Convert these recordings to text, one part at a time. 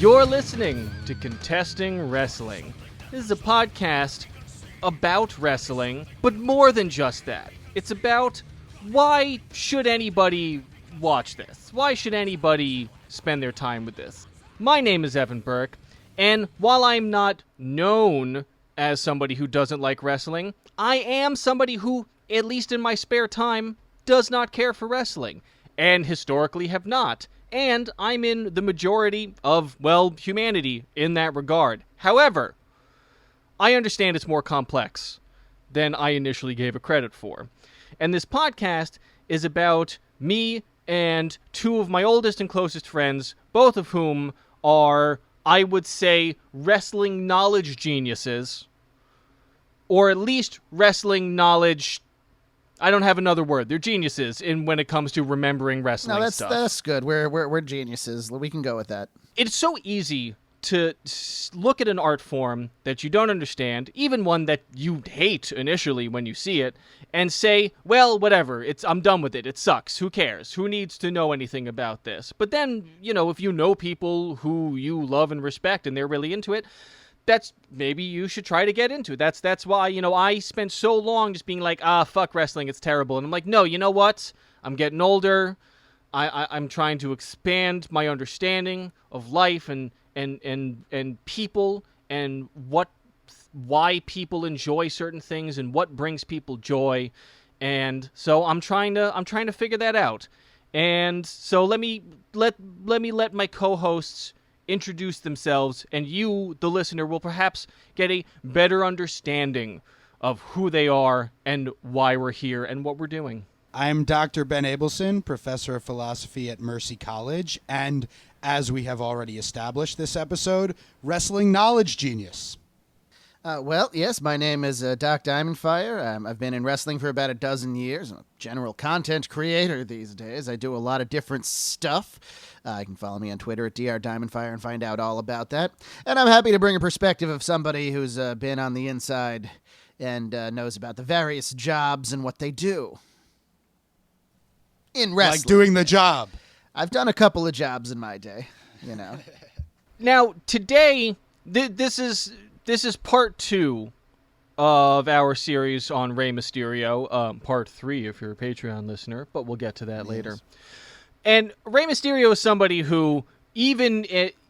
You're listening to Contesting Wrestling. This is a podcast about wrestling, but more than just that. It's about why should anybody watch this? Why should anybody spend their time with this? My name is Evan Burke, and while I'm not known as somebody who doesn't like wrestling, I am somebody who, at least in my spare time, does not care for wrestling, and historically have not. And I'm in the majority of, well, humanity in that regard. However, I understand it's more complex than I initially gave it credit for. And this podcast is about me and two of my oldest and closest friends, both of whom are, I would say, wrestling knowledge geniuses. Or at least wrestling knowledge... I don't have another word. They're geniuses in when it comes to remembering wrestling stuff. No, that's good. We're geniuses. We can go with that. It's so easy to look at an art form that you don't understand, even one that you hate initially when you see it, and say, well, whatever, I'm done with it. It sucks. Who cares? Who needs to know anything about this? But then, if you know people who you love and respect and they're really into it, that's maybe you should try to get into. That's why, I spent so long just being like, fuck wrestling, it's terrible. And I'm like, no, you know what? I'm getting older. I'm trying to expand my understanding of life and people and why people enjoy certain things and what brings people joy. And so I'm trying to figure that out. And so let me let my co-hosts introduce themselves, and you, the listener, will perhaps get a better understanding of who they are and why we're here and what we're doing. I'm Dr. Ben Abelson, professor of philosophy at Mercy College, and as we have already established this episode, wrestling knowledge genius. Well, yes, my name is Doc Diamondfire. I've been in wrestling for about a dozen years. I'm a general content creator these days. I do a lot of different stuff. You can follow me on Twitter at drdiamondfire and find out all about that. And I'm happy to bring a perspective of somebody who's been on the inside and knows about the various jobs and what they do in wrestling. Like doing the job. I've done a couple of jobs in my day, Now, today, this is part 2 of our series on Rey Mysterio. Part 3 if you're a Patreon listener, but we'll get to that later. And Rey Mysterio is somebody who, even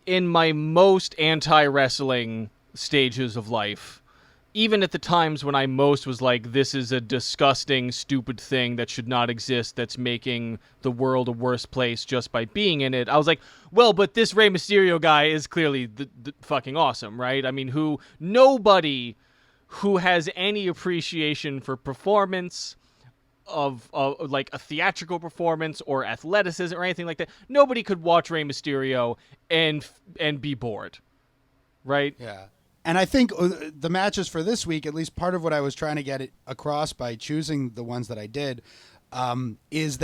in my most anti-wrestling stages of life, even at the times when I most was like, this is a disgusting, stupid thing that should not exist, that's making the world a worse place just by being in it, I was like, well, but this Rey Mysterio guy is clearly the fucking awesome, right? I mean, nobody who has any appreciation for performance, of like a theatrical performance or athleticism or anything like that, nobody could watch Rey Mysterio and be bored, right? Yeah. And I think the matches for this week, at least part of what I was trying to get across by choosing the ones that I did, is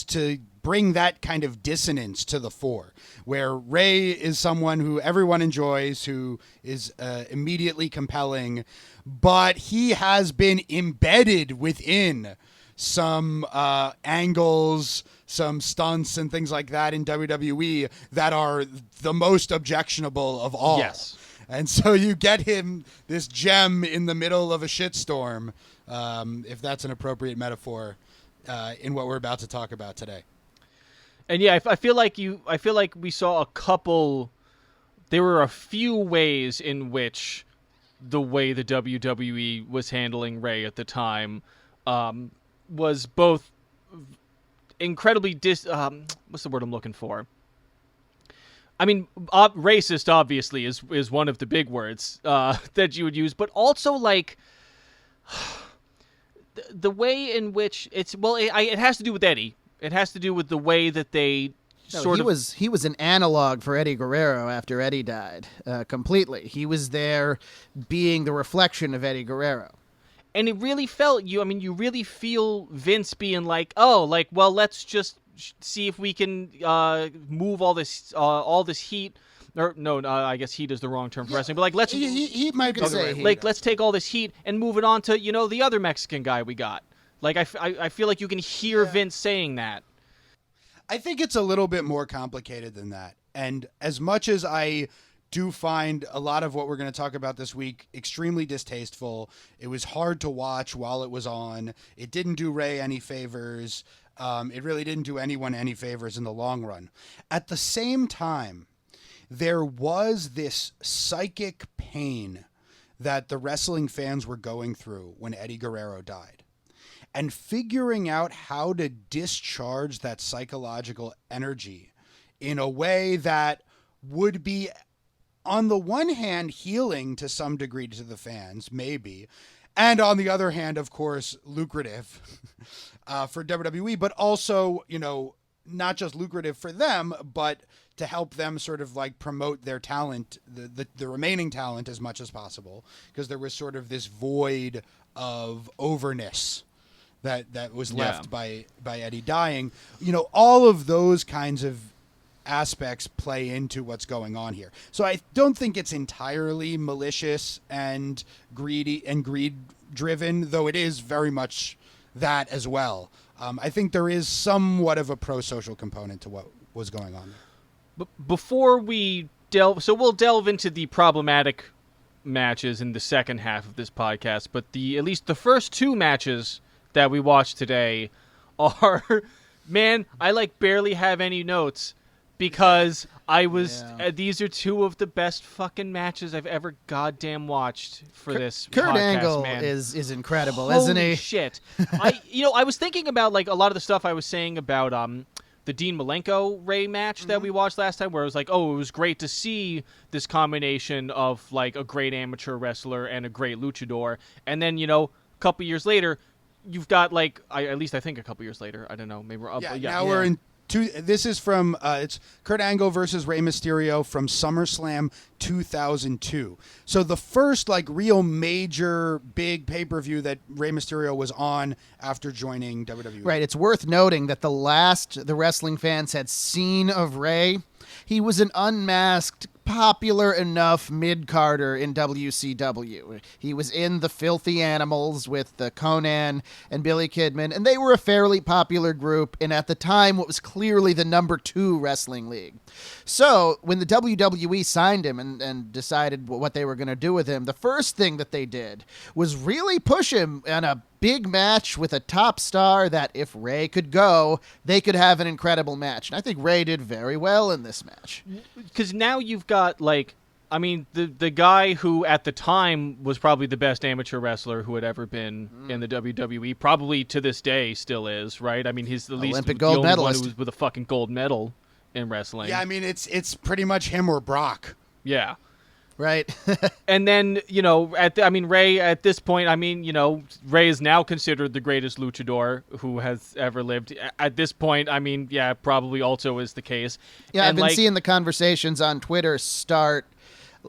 to bring that kind of dissonance to the fore, where Rey is someone who everyone enjoys, who is immediately compelling, but he has been embedded within some angles, some stunts and things like that in WWE that are the most objectionable of all. Yes. And so you get him this gem in the middle of a shitstorm, if that's an appropriate metaphor, in what we're about to talk about today. And yeah, I feel like we saw a couple. There were a few ways in which the way the WWE was handling Rey at the time was both incredibly what's the word I'm looking for? I mean, racist obviously is one of the big words that you would use, but also like the way in which it has to do with Eddie. It has to do with the way that they he was an analog for Eddie Guerrero after Eddie died, completely. He was there being the reflection of Eddie Guerrero. And it really felt you really feel Vince being like, oh, like, well, let's just see if we can move all this heat. Or no, I guess heat is the wrong term for wrestling. But like, let's he might be saying like let's take all this heat and move it on to the other Mexican guy we got. Like I feel like you can hear Vince saying that. I think it's a little bit more complicated than that. And as much as I do find a lot of what we're going to talk about this week extremely distasteful, it was hard to watch while it was on. It didn't do Rey any favors. It really didn't do anyone any favors in the long run. At the same time, there was this psychic pain that the wrestling fans were going through when Eddie Guerrero died. And figuring out how to discharge that psychological energy in a way that would be, on the one hand, healing to some degree to the fans, maybe, and on the other hand, of course, lucrative for WWE, but also, not just lucrative for them, but to help them sort of like promote their talent, the remaining talent as much as possible, because there was sort of this void of overness that was left by Eddie dying. All of those kinds of aspects play into what's going on here. So I don't think it's entirely malicious and greed driven, though it is very much that as well. I think there is somewhat of a pro-social component to what was going on there. Before we we'll delve into the problematic matches in the second half of this podcast, but at least the first two matches that we watched today are, man, I barely have any notes because these are two of the best fucking matches I've ever goddamn watched for this Kurt podcast, Angle man. is incredible, Holy isn't he? Shit. I was thinking about a lot of the stuff I was saying about the Dean Malenko Rey match that we watched last time, where it was it was great to see this combination of a great amateur wrestler and a great luchador, and then a couple years later you've got at least I think a couple years later, I don't know, maybe we're up. Now we're in this is from it's Kurt Angle versus Rey Mysterio from SummerSlam 2002. So the first real major big pay-per-view that Rey Mysterio was on after joining WWE. Right. It's worth noting that the last the wrestling fans had seen of Rey, he was an unmasked, popular enough mid-carder in WCW. He was in the Filthy Animals with Conan and Billy Kidman, and they were a fairly popular group, and at the time what was clearly the number 2 wrestling league. So when the WWE signed him and decided what they were going to do with him, the first thing that they did was really push him in a big match with a top star that if Rey could go, they could have an incredible match. And I think Rey did very well in this match. Because now you've got, the guy who at the time was probably the best amateur wrestler who had ever been in the WWE, probably to this day still is, right? I mean, he's the least Olympic the gold only medalist. one who was with a fucking gold medal in wrestling. Yeah, I mean, it's pretty much him or Brock. Yeah. Right. And then, Rey, at this point, Rey is now considered the greatest luchador who has ever lived. At this point, probably also is the case. Yeah, and I've been seeing the conversations on Twitter start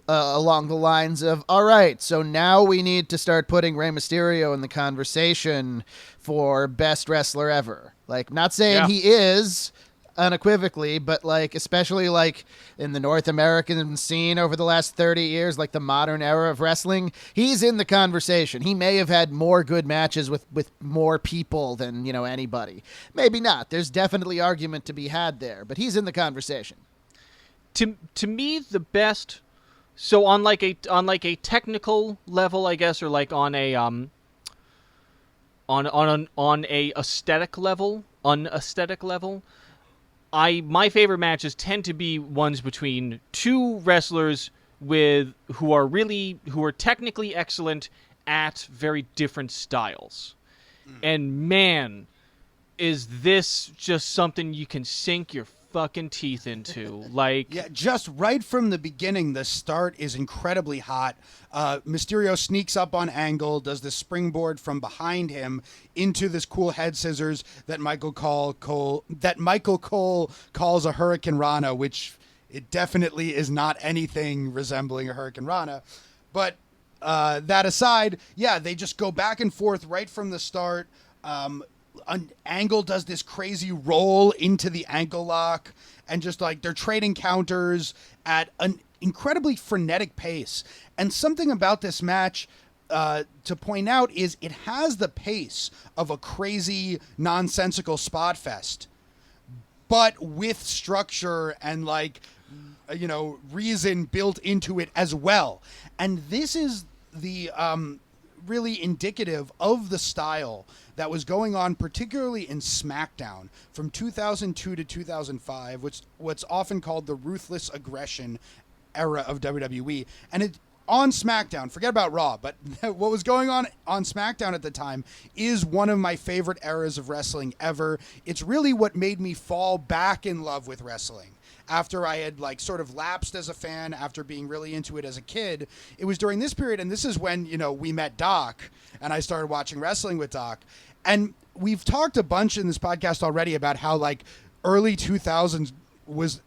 along the lines of, all right, so now we need to start putting Rey Mysterio in the conversation for best wrestler ever. Not saying he is unequivocally, but especially in the North American scene over the last 30 years, the modern era of wrestling, he's in the conversation. He may have had more good matches with more people than, anybody. Maybe not. There's definitely argument to be had there, but he's in the conversation. To me, the best. So on a technical level, I guess, or on a on a aesthetic level, unaesthetic level, my favorite matches tend to be ones between two wrestlers who are technically excellent at very different styles. And man, is this just something you can sink your fucking teeth into. Just right from the beginning, the start is incredibly hot. Mysterio sneaks up on Angle, does the springboard from behind him into this cool head scissors that Michael Cole calls a Hurricane Rana, which it definitely is not anything resembling a Hurricane Rana. But that aside, they just go back and forth right from the start. Angle does this crazy roll into the ankle lock, and just they're trading counters at an incredibly frenetic pace. And something about this match to point out is it has the pace of a crazy nonsensical spot fest, but with structure and reason built into it as well. And this is the really indicative of the style that was going on, particularly in SmackDown from 2002 to 2005, which what's often called the ruthless aggression era of WWE. And it on SmackDown, forget about Raw, but what was going on SmackDown at the time is one of my favorite eras of wrestling ever. It's really what made me fall back in love with wrestling. After I had sort of lapsed as a fan after being really into it as a kid, it was during this period, and this is when, we met Doc, and I started watching wrestling with Doc. And we've talked a bunch in this podcast already about how early 2000s was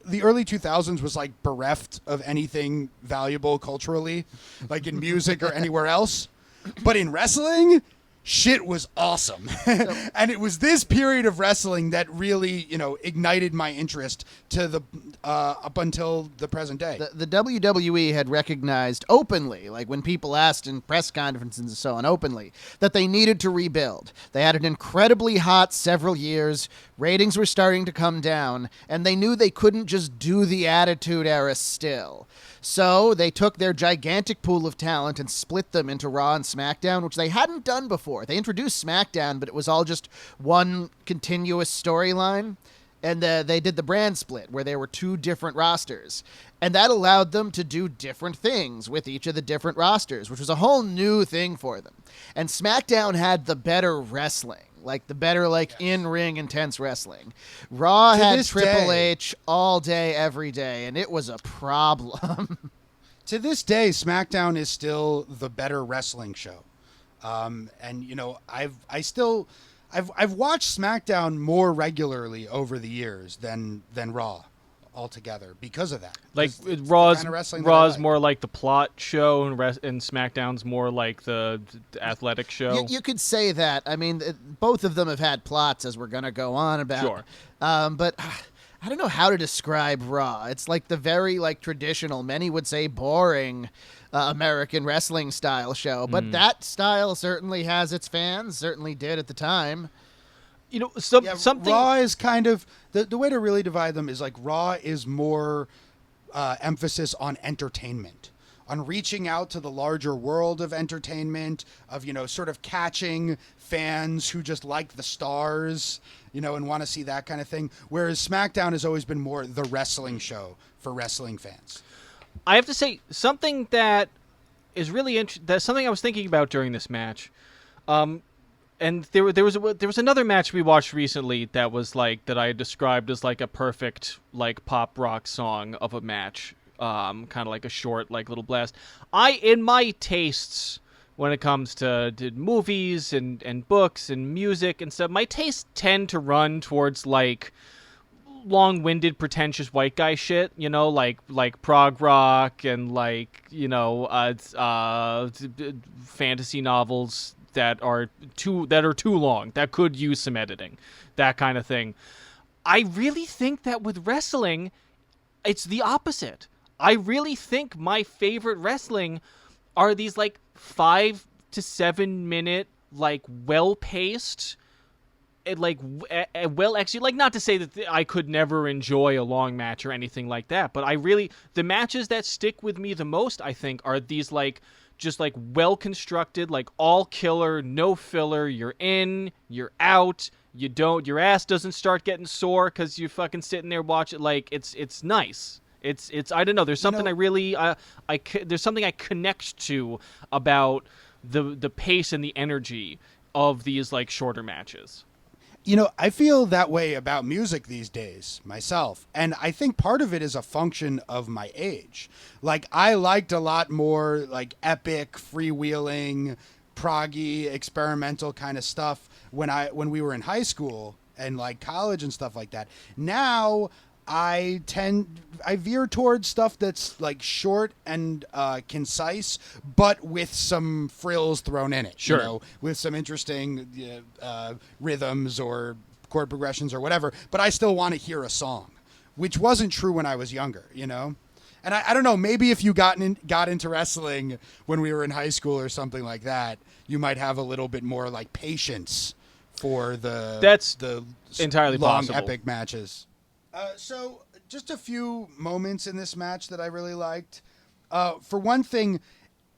bereft of anything valuable culturally, like in music or anywhere else. But in wrestling, shit was awesome. And it was this period of wrestling that really, ignited my interest to up until the present day. The WWE had recognized openly, when people asked in press conferences and so on openly, that they needed to rebuild. They had an incredibly hot several years. Ratings were starting to come down, and they knew they couldn't just do the Attitude Era still. So they took their gigantic pool of talent and split them into Raw and SmackDown, which they hadn't done before. They introduced SmackDown, but it was all just one continuous storyline. And they did the brand split, where there were two different rosters. And that allowed them to do different things with each of the different rosters, which was a whole new thing for them. And SmackDown had the better wrestling. The better, in-ring intense wrestling. Raw had Triple H all day, every day, and it was a problem. To this day, SmackDown is still the better wrestling show. And, I've watched SmackDown more regularly over the years than Raw altogether because of that. Raw's more like the plot show, and SmackDown's more like the athletic show. You could say that. I mean, both of them have had plots, as we're going to go on about. Sure. But I don't know how to describe Raw. It's the very traditional, many would say boring American wrestling style show. But that style certainly has its fans, certainly did at the time. Something. Raw is kind of the way to really divide them is Raw is more emphasis on entertainment, on reaching out to the larger world of entertainment, of sort of catching fans who just like the stars, and want to see that kind of thing. Whereas SmackDown has always been more the wrestling show for wrestling fans. I have to say something that is really interesting. That's something I was thinking about during this match. And there was another match we watched recently that was that I described as a perfect pop rock song of a match, kind of like a short little blast. In my tastes when it comes to movies and books and music and stuff, my tastes tend to run towards long-winded, pretentious white guy shit, like prog rock and fantasy novels that are too long, that could use some editing, that kind of thing. I really think that with wrestling, it's the opposite. I really think my favorite wrestling are these 5 to 7 minute well-paced, well executed. Not to say that I could never enjoy a long match or anything like that, but the matches that stick with me the most, I think, are these just well constructed, all killer, no filler. You're in, you're out. Your ass doesn't start getting sore because you're fucking sitting there watching. It's nice. It's I don't know. There's something there's something I connect to about the pace and the energy of these shorter matches. I feel that way about music these days myself. And I think part of it is a function of my age. I liked a lot more epic, freewheeling, proggy, experimental kind of stuff when we were in high school and college and stuff like that. Now I veer towards stuff that's short and concise, but with some frills thrown in it. Sure. With some interesting rhythms or chord progressions or whatever. But I still want to hear a song, which wasn't true when I was younger. And I don't know. Maybe if you got into wrestling when we were in high school or something like that, you might have a little bit more patience for the entirely long possible. epic matches. So just a few moments in this match that I really liked. For one thing,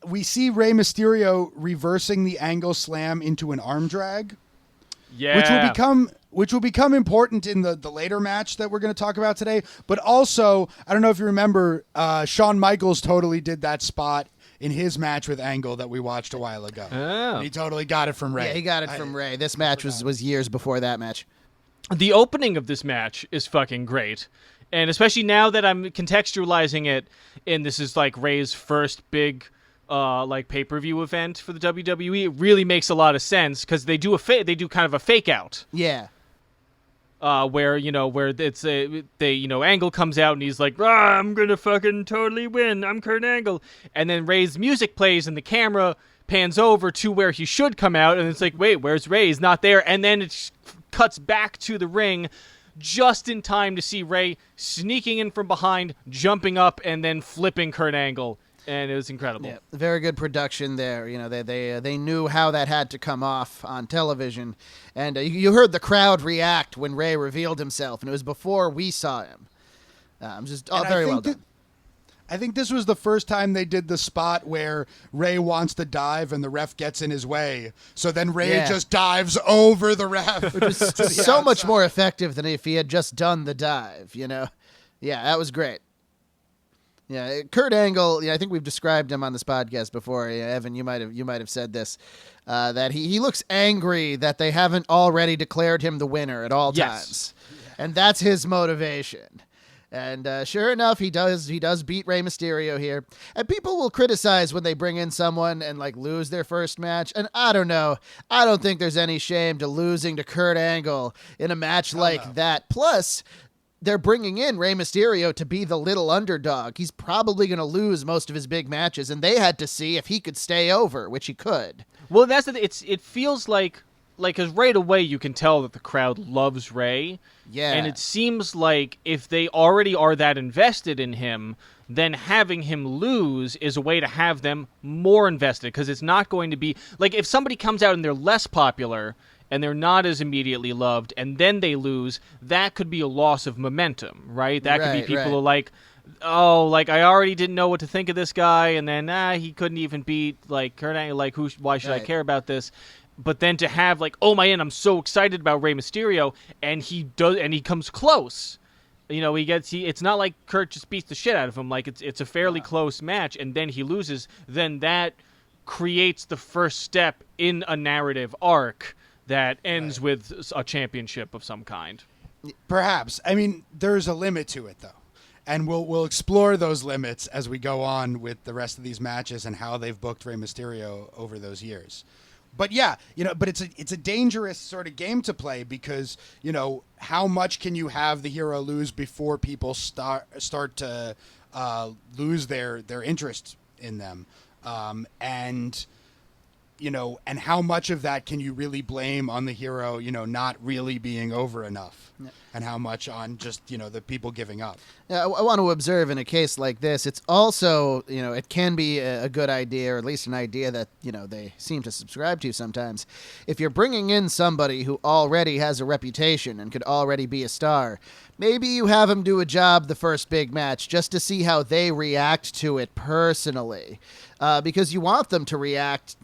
we see Rey Mysterio reversing the angle slam into an arm drag. Yeah. Which will become important in the later match that we're going to talk about today. But also, I don't know if you remember, Shawn Michaels totally did that spot in his match with Angle that we watched a while ago. Oh. And he totally got it from Rey. Yeah, he got it from Rey. This match was years before that match. The opening of this match is fucking great. And especially now that I'm contextualizing it, and this is like Rey's first big like pay-per-view event for the WWE, it really makes a lot of sense because they do kind of a fake out. Yeah. Where it's Angle comes out and he's like, I'm gonna fucking totally win. I'm Kurt Angle. And then Rey's music plays and the camera pans over to where he should come out, and it's like, wait, where's Rey? He's not there. And then it cuts back to the ring just in time to see Rey sneaking in from behind, jumping up, and then flipping Kurt Angle. And it was incredible. Yeah, very good production there. You know, they knew how that had to come off on television, and you heard the crowd react when Rey revealed himself, and it was before we saw him. Very well done. I think this was the first time they did the spot where Rey wants to dive and the ref gets in his way. So then Rey just dives over the ref. Which was so much more effective than if he had just done the dive, you know? Yeah, that was great. Yeah, Kurt Angle, I think we've described him on this podcast before. Yeah, Evan, you might have said this, that he looks angry that they haven't already declared him the winner at all times. And that's his motivation. And sure enough, he does beat Rey Mysterio here. And people will criticize when they bring in someone and like lose their first match. And I don't know. I don't think there's any shame to losing to Kurt Angle in a match that. Plus, they're bringing in Rey Mysterio to be the little underdog. He's probably going to lose most of his big matches, and they had to see if he could stay over, which he could. Well, that's it feels like because right away you can tell that the crowd loves Rey. Yeah. And it seems like if they already are that invested in him, then having him lose is a way to have them more invested, because it's not going to be like if somebody comes out and they're less popular and they're not as immediately loved, and then they lose, that could be a loss of momentum, right? That could be people who are like, oh, like I already didn't know what to think of this guy, and then he couldn't even beat like Kurt Angle. Like, why should I care about this? But then to have like, oh my, I'm so excited about Rey Mysterio, and he comes close. You know, it's not like Kurt just beats the shit out of him. Like it's a fairly close match, and then he loses. Then that creates the first step in a narrative arc that ends with a championship of some kind. Perhaps. I mean, there's a limit to it, though. And we'll explore those limits as we go on with the rest of these matches and how they've booked Rey Mysterio over those years. But yeah, but it's a dangerous sort of game to play because, how much can you have the hero lose before people start to lose their interest in them? And how much of that can you really blame on the hero, not really being over enough, and how much on just, the people giving up. I want to observe in a case like this, it's also, it can be a good idea, or at least an idea that, they seem to subscribe to sometimes. If you're bringing in somebody who already has a reputation and could already be a star, maybe you have them do a job the first big match just to see how they react to it personally, because you want them to react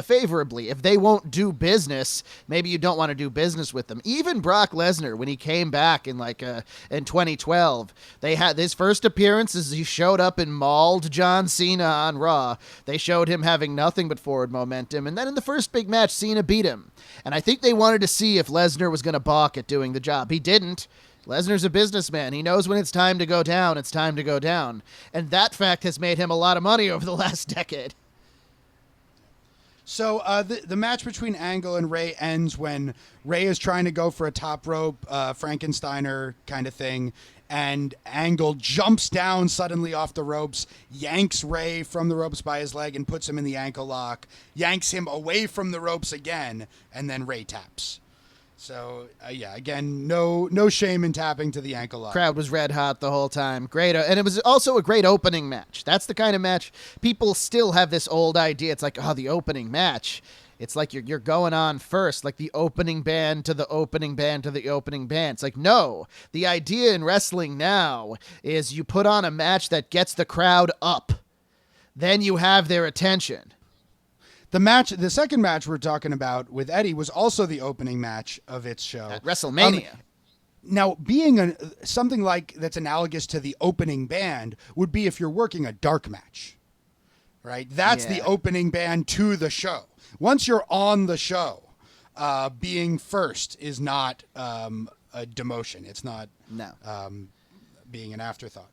favorably. If they won't do business, maybe you don't want to do business with them. Even Brock Lesnar, when he came back in 2012, they had his first appearance as he showed up and mauled John Cena on Raw. They showed him having nothing but forward momentum, and then in the first big match, Cena beat him. And I think they wanted to see if Lesnar was going to balk at doing the job. He didn't. Lesnar's a businessman. He knows when it's time to go down, it's time to go down. And that fact has made him a lot of money over the last decade. So the match between Angle and Rey ends when Rey is trying to go for a top rope Frankensteiner kind of thing, and Angle jumps down suddenly off the ropes, yanks Rey from the ropes by his leg and puts him in the ankle lock, yanks him away from the ropes again, and then Rey taps. So, again, no shame in tapping to the ankle lock. Crowd was red hot the whole time. Great. And it was also a great opening match. That's the kind of match people still have this old idea. It's like, the opening match. It's like you're going on first, like the opening band to the opening band to the opening band. It's like, no, the idea in wrestling now is you put on a match that gets the crowd up. Then you have their attention. The second match we're talking about with Eddie was also the opening match of its show. At WrestleMania. Now, being something like that's analogous to the opening band would be if you're working a dark match, right? That's the opening band to the show. Once you're on the show, being first is not a demotion. It's not being an afterthought.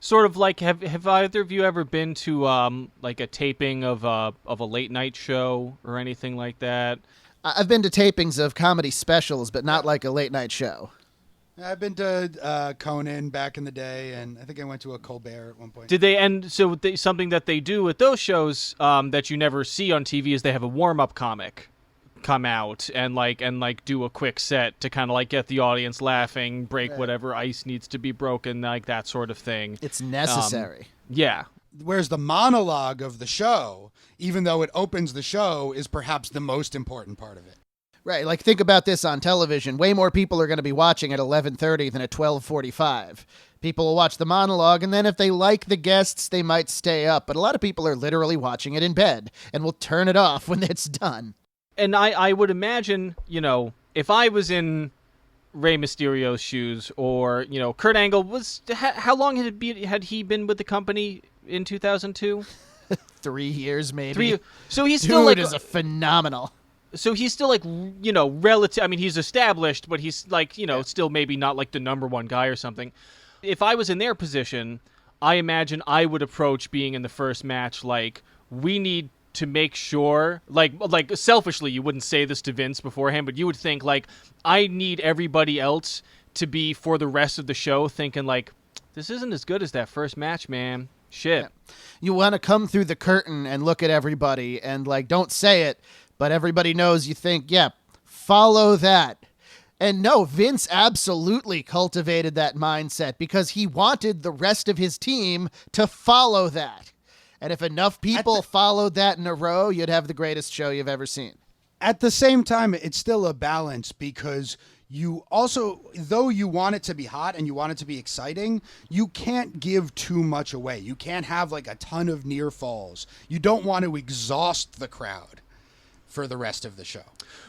Sort of like, have either of you ever been to like a taping of a late night show or anything like that? I've been to tapings of comedy specials, but not like a late night show. I've been to Conan back in the day, and I think I went to a Colbert at one point. Did they end? So something that they do with those shows that you never see on TV is they have a warm-up comic come out and do a quick set to kind of like get the audience laughing, break whatever ice needs to be broken, like that sort of thing. It's necessary. Yeah. Whereas the monologue of the show, even though it opens the show, is perhaps the most important part of it. Right, like think about this on television. Way more people are going to be watching at 11:30 than at 12:45. People will watch the monologue, and then if they like the guests, they might stay up. But a lot of people are literally watching it in bed and will turn it off when it's done. And I would imagine, if I was in Rey Mysterio's shoes, or Kurt Angle was, how long had he been with the company in 2002? 3 years, maybe. 3 years. So he's still like is a phenomenal. So he's still like, relative. I mean, he's established, but he's like, still maybe not like the number one guy or something. If I was in their position, I imagine I would approach being in the first match like, we need to make sure, like selfishly, you wouldn't say this to Vince beforehand, but you would think like, I need everybody else to be for the rest of the show thinking like, this isn't as good as that first match, man. Shit. Yeah. You want to come through the curtain and look at everybody and like, don't say it, but everybody knows you think, yeah, follow that. And no, Vince absolutely cultivated that mindset because he wanted the rest of his team to follow that. And if enough people followed that in a row, you'd have the greatest show you've ever seen. At the same time, it's still a balance because you also, though you want it to be hot and you want it to be exciting, you can't give too much away. You can't have like a ton of near falls. You don't want to exhaust the crowd for the rest of the show.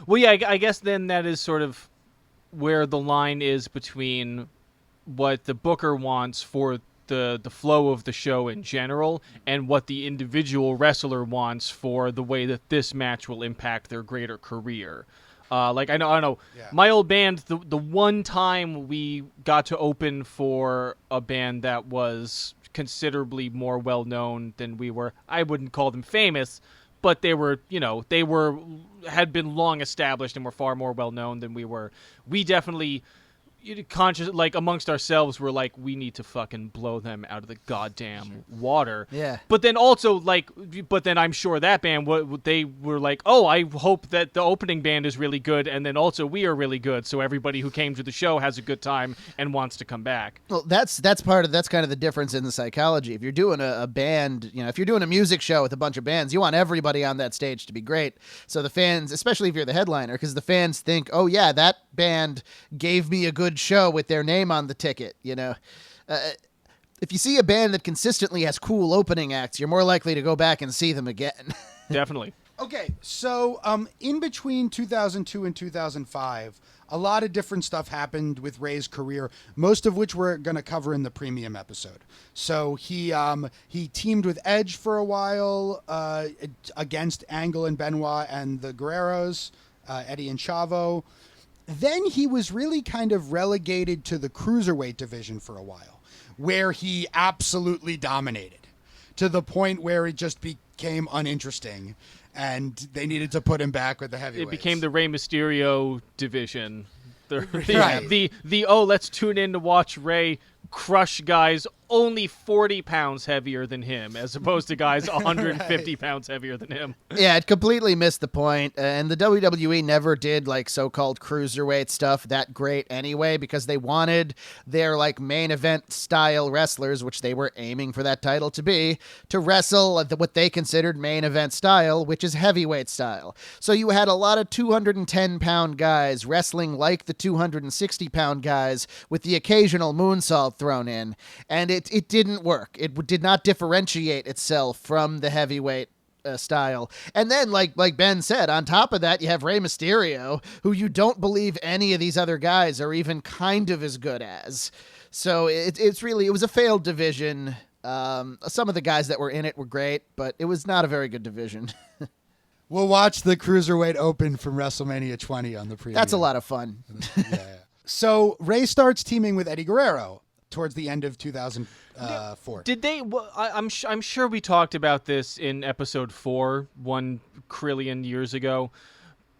Well, yeah, I guess then that is sort of where the line is between what the booker wants for the flow of the show in general and what the individual wrestler wants for the way that this match will impact their greater career. Like I know, yeah. My old band, the one time we got to open for a band that was considerably more well known than we were, I wouldn't call them famous, but they were, had been long established and were far more well known than we were. We definitely amongst ourselves, we're like, we need to fucking blow them out of the goddamn water. Yeah. But then also, I'm sure that band, they were like, oh, I hope that the opening band is really good, and then also we are really good, so everybody who came to the show has a good time and wants to come back. Well, that's kind of the difference in the psychology. If you're doing a band, if you're doing a music show with a bunch of bands, you want everybody on that stage to be great. So the fans, especially if you're the headliner, because the fans think, oh yeah, that band gave me a good show with their name on the ticket. If you see a band that consistently has cool opening acts, you're more likely to go back and see them again. Definitely. Okay, so in between 2002 and 2005, a lot of different stuff happened with Rey's career, most of which we're going to cover in the premium episode. So he teamed with Edge for a while against Angle and Benoit and the Guerreros, Eddie and Chavo. Then he was really kind of relegated to the cruiserweight division for a while, where he absolutely dominated to the point where it just became uninteresting and they needed to put him back with the heavyweights. It became the Rey Mysterio division. Right. Let's tune in to watch Rey crush guys only 40 pounds heavier than him, as opposed to guys 150 pounds heavier than him. Yeah, it completely missed the point, and the WWE never did like so-called cruiserweight stuff that great anyway, because they wanted their like main event style wrestlers, which they were aiming for that title to be, to wrestle at what they considered main event style, which is heavyweight style. So you had a lot of 210-pound guys wrestling like the 260-pound guys with the occasional moonsault thrown in, and it didn't work. It did not differentiate itself from the heavyweight style. And then, like Ben said, on top of that, you have Rey Mysterio, who you don't believe any of these other guys are even kind of as good as. So it was a failed division. Some of the guys that were in it were great, but it was not a very good division. We'll watch the Cruiserweight Open from WrestleMania 20 on the preview. That's a lot of fun. Yeah. So Rey starts teaming with Eddie Guerrero towards the end of 2004. Did they? Well, I'm sure we talked about this in episode 4, 1 trillion years ago.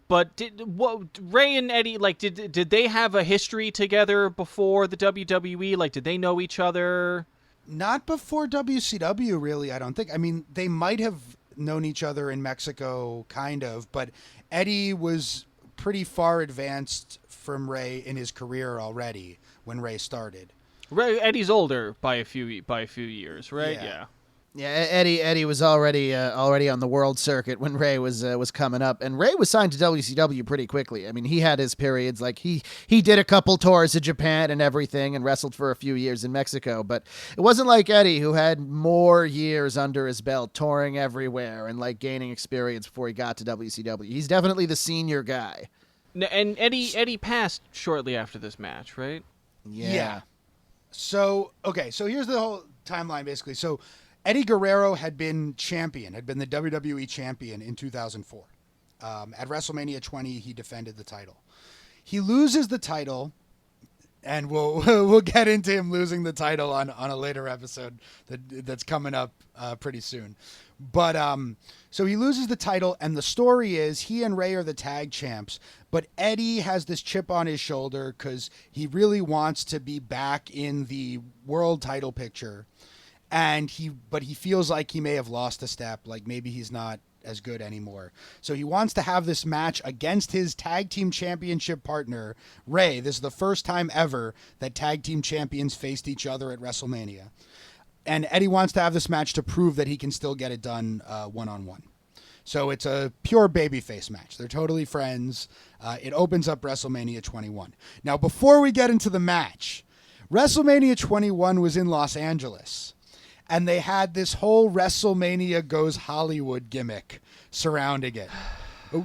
But Rey and Eddie, like, did they have a history together before the WWE? Like, did they know each other? Not before WCW, really, I don't think. I mean, they might have known each other in Mexico, kind of, but Eddie was pretty far advanced from Rey in his career already when Rey started. Eddie's older by a few years, right? Yeah. Yeah, Eddie was already on the world circuit when Rey was coming up, and Rey was signed to WCW pretty quickly. I mean, he had his periods, like he did a couple tours of Japan and everything, and wrestled for a few years in Mexico. But it wasn't like Eddie, who had more years under his belt, touring everywhere and like gaining experience before he got to WCW. He's definitely the senior guy. And Eddie passed shortly after this match, right? Yeah. So here's the whole timeline, basically. So Eddie Guerrero had been the WWE champion in 2004. At WrestleMania 20, he defended the title. He loses the title, and we'll get into him losing the title on a later episode that's coming up pretty soon. But so he loses the title, and the story is he and Rey are the tag champs, but Eddie has this chip on his shoulder because he really wants to be back in the world title picture, and he feels like he may have lost a step, like maybe he's not as good anymore. So he wants to have this match against his tag team championship partner, Rey. This is the first time ever that tag team champions faced each other at WrestleMania. And Eddie wants to have this match to prove that he can still get it done one-on-one. So it's a pure babyface match. They're totally friends. It opens up WrestleMania 21. Now, before we get into the match, WrestleMania 21 was in Los Angeles, and they had this whole WrestleMania Goes Hollywood gimmick surrounding it.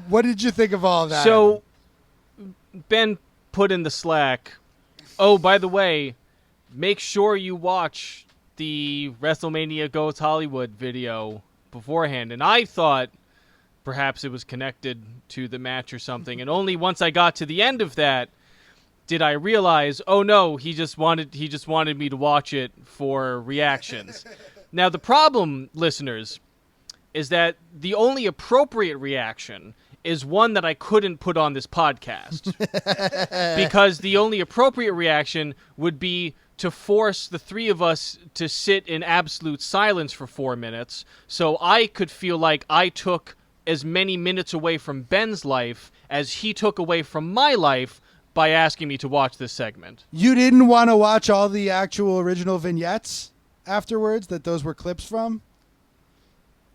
What did you think of all of that? So, Ben put in the Slack, oh, by the way, make sure you watch the WrestleMania Goes Hollywood video beforehand. And I thought perhaps it was connected to the match or something. And only once I got to the end of that did I realize, oh no, he just wanted me to watch it for reactions. Now the problem, listeners, is that the only appropriate reaction is one that I couldn't put on this podcast. Because the only appropriate reaction would be to force the three of us to sit in absolute silence for 4 minutes so I could feel like I took as many minutes away from Ben's life as he took away from my life by asking me to watch this segment. You didn't want to watch all the actual original vignettes afterwards that those were clips from?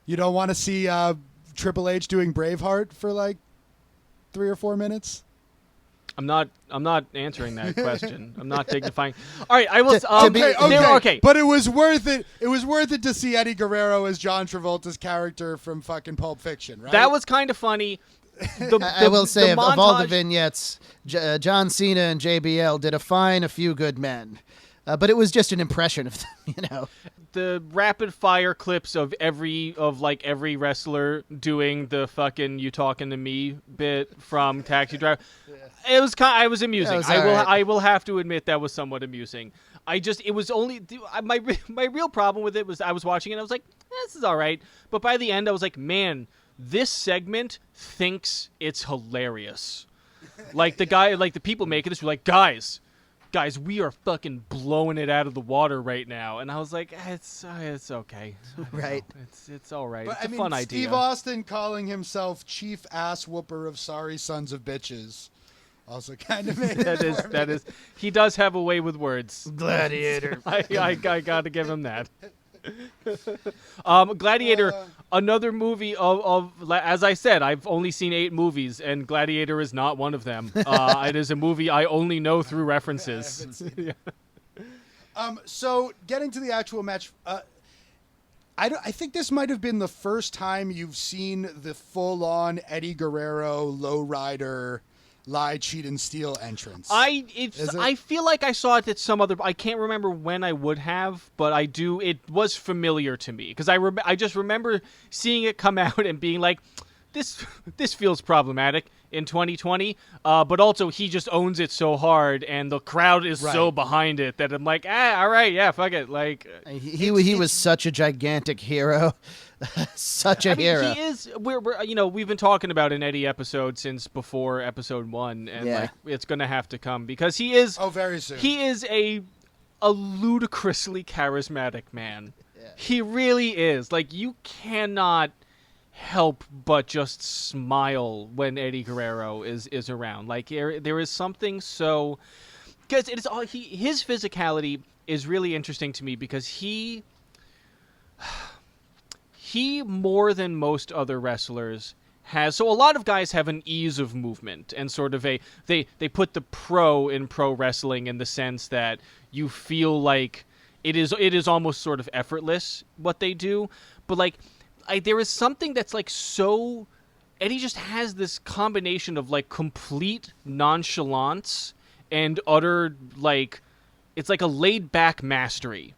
You don't want to see Triple H doing Braveheart for like 3 or 4 minutes? I'm not answering that question. I'm not dignifying. All right, I will. Okay. But it was worth it. It was worth it to see Eddie Guerrero as John Travolta's character from fucking Pulp Fiction, right? That was kind of funny. I will say, of all the vignettes, John Cena and JBL did A Few Good Men. But it was just an impression of them, you know. The rapid fire clips of every wrestler doing the fucking "you talking to me" bit from Taxi Driver. It was amusing. I will have to admit that was somewhat amusing. It was only my real problem with it was I was watching it and I was like, this is all right. But by the end I was like, man, this segment thinks it's hilarious. Like the people making this were like, guys, guys, we are fucking blowing it out of the water right now. And I was like, it's okay. Right. It's all right. But It's a fun idea. Steve Austin calling himself chief ass whooper of sorry sons of bitches also kind of made That is. He does have a way with words. Gladiator. I got to give him that. Gladiator, another movie of as I said, I've only seen 8 movies, and Gladiator is not one of them. It is a movie I only know through references. So getting to the actual match, I think this might have been the first time you've seen the full-on Eddie Guerrero lowrider lie, cheat, and steal entrance. I feel like I saw it at some other. I can't remember when I would have, but I do. It was familiar to me because I just remember seeing it come out and being like, this feels problematic in 2020. But also he just owns it so hard, and the crowd is so behind it that I'm like, all right, yeah, fuck it. Like he was such a gigantic hero. Such a hero. He is. We've been talking about an Eddie episode since before episode 1, and like it's gonna have to come because he is. Oh, very soon. He is a ludicrously charismatic man. Yeah. He really is. Like you cannot help but just smile when Eddie Guerrero is around. Like there is something so because it is all his physicality is really interesting to me because he more than most other wrestlers has. So a lot of guys have an ease of movement and sort of they put the pro in pro wrestling in the sense that you feel like it is almost sort of effortless what they do. But like there is something that's like so Eddie just has this combination of like complete nonchalance and utter like it's like a laid back mastery.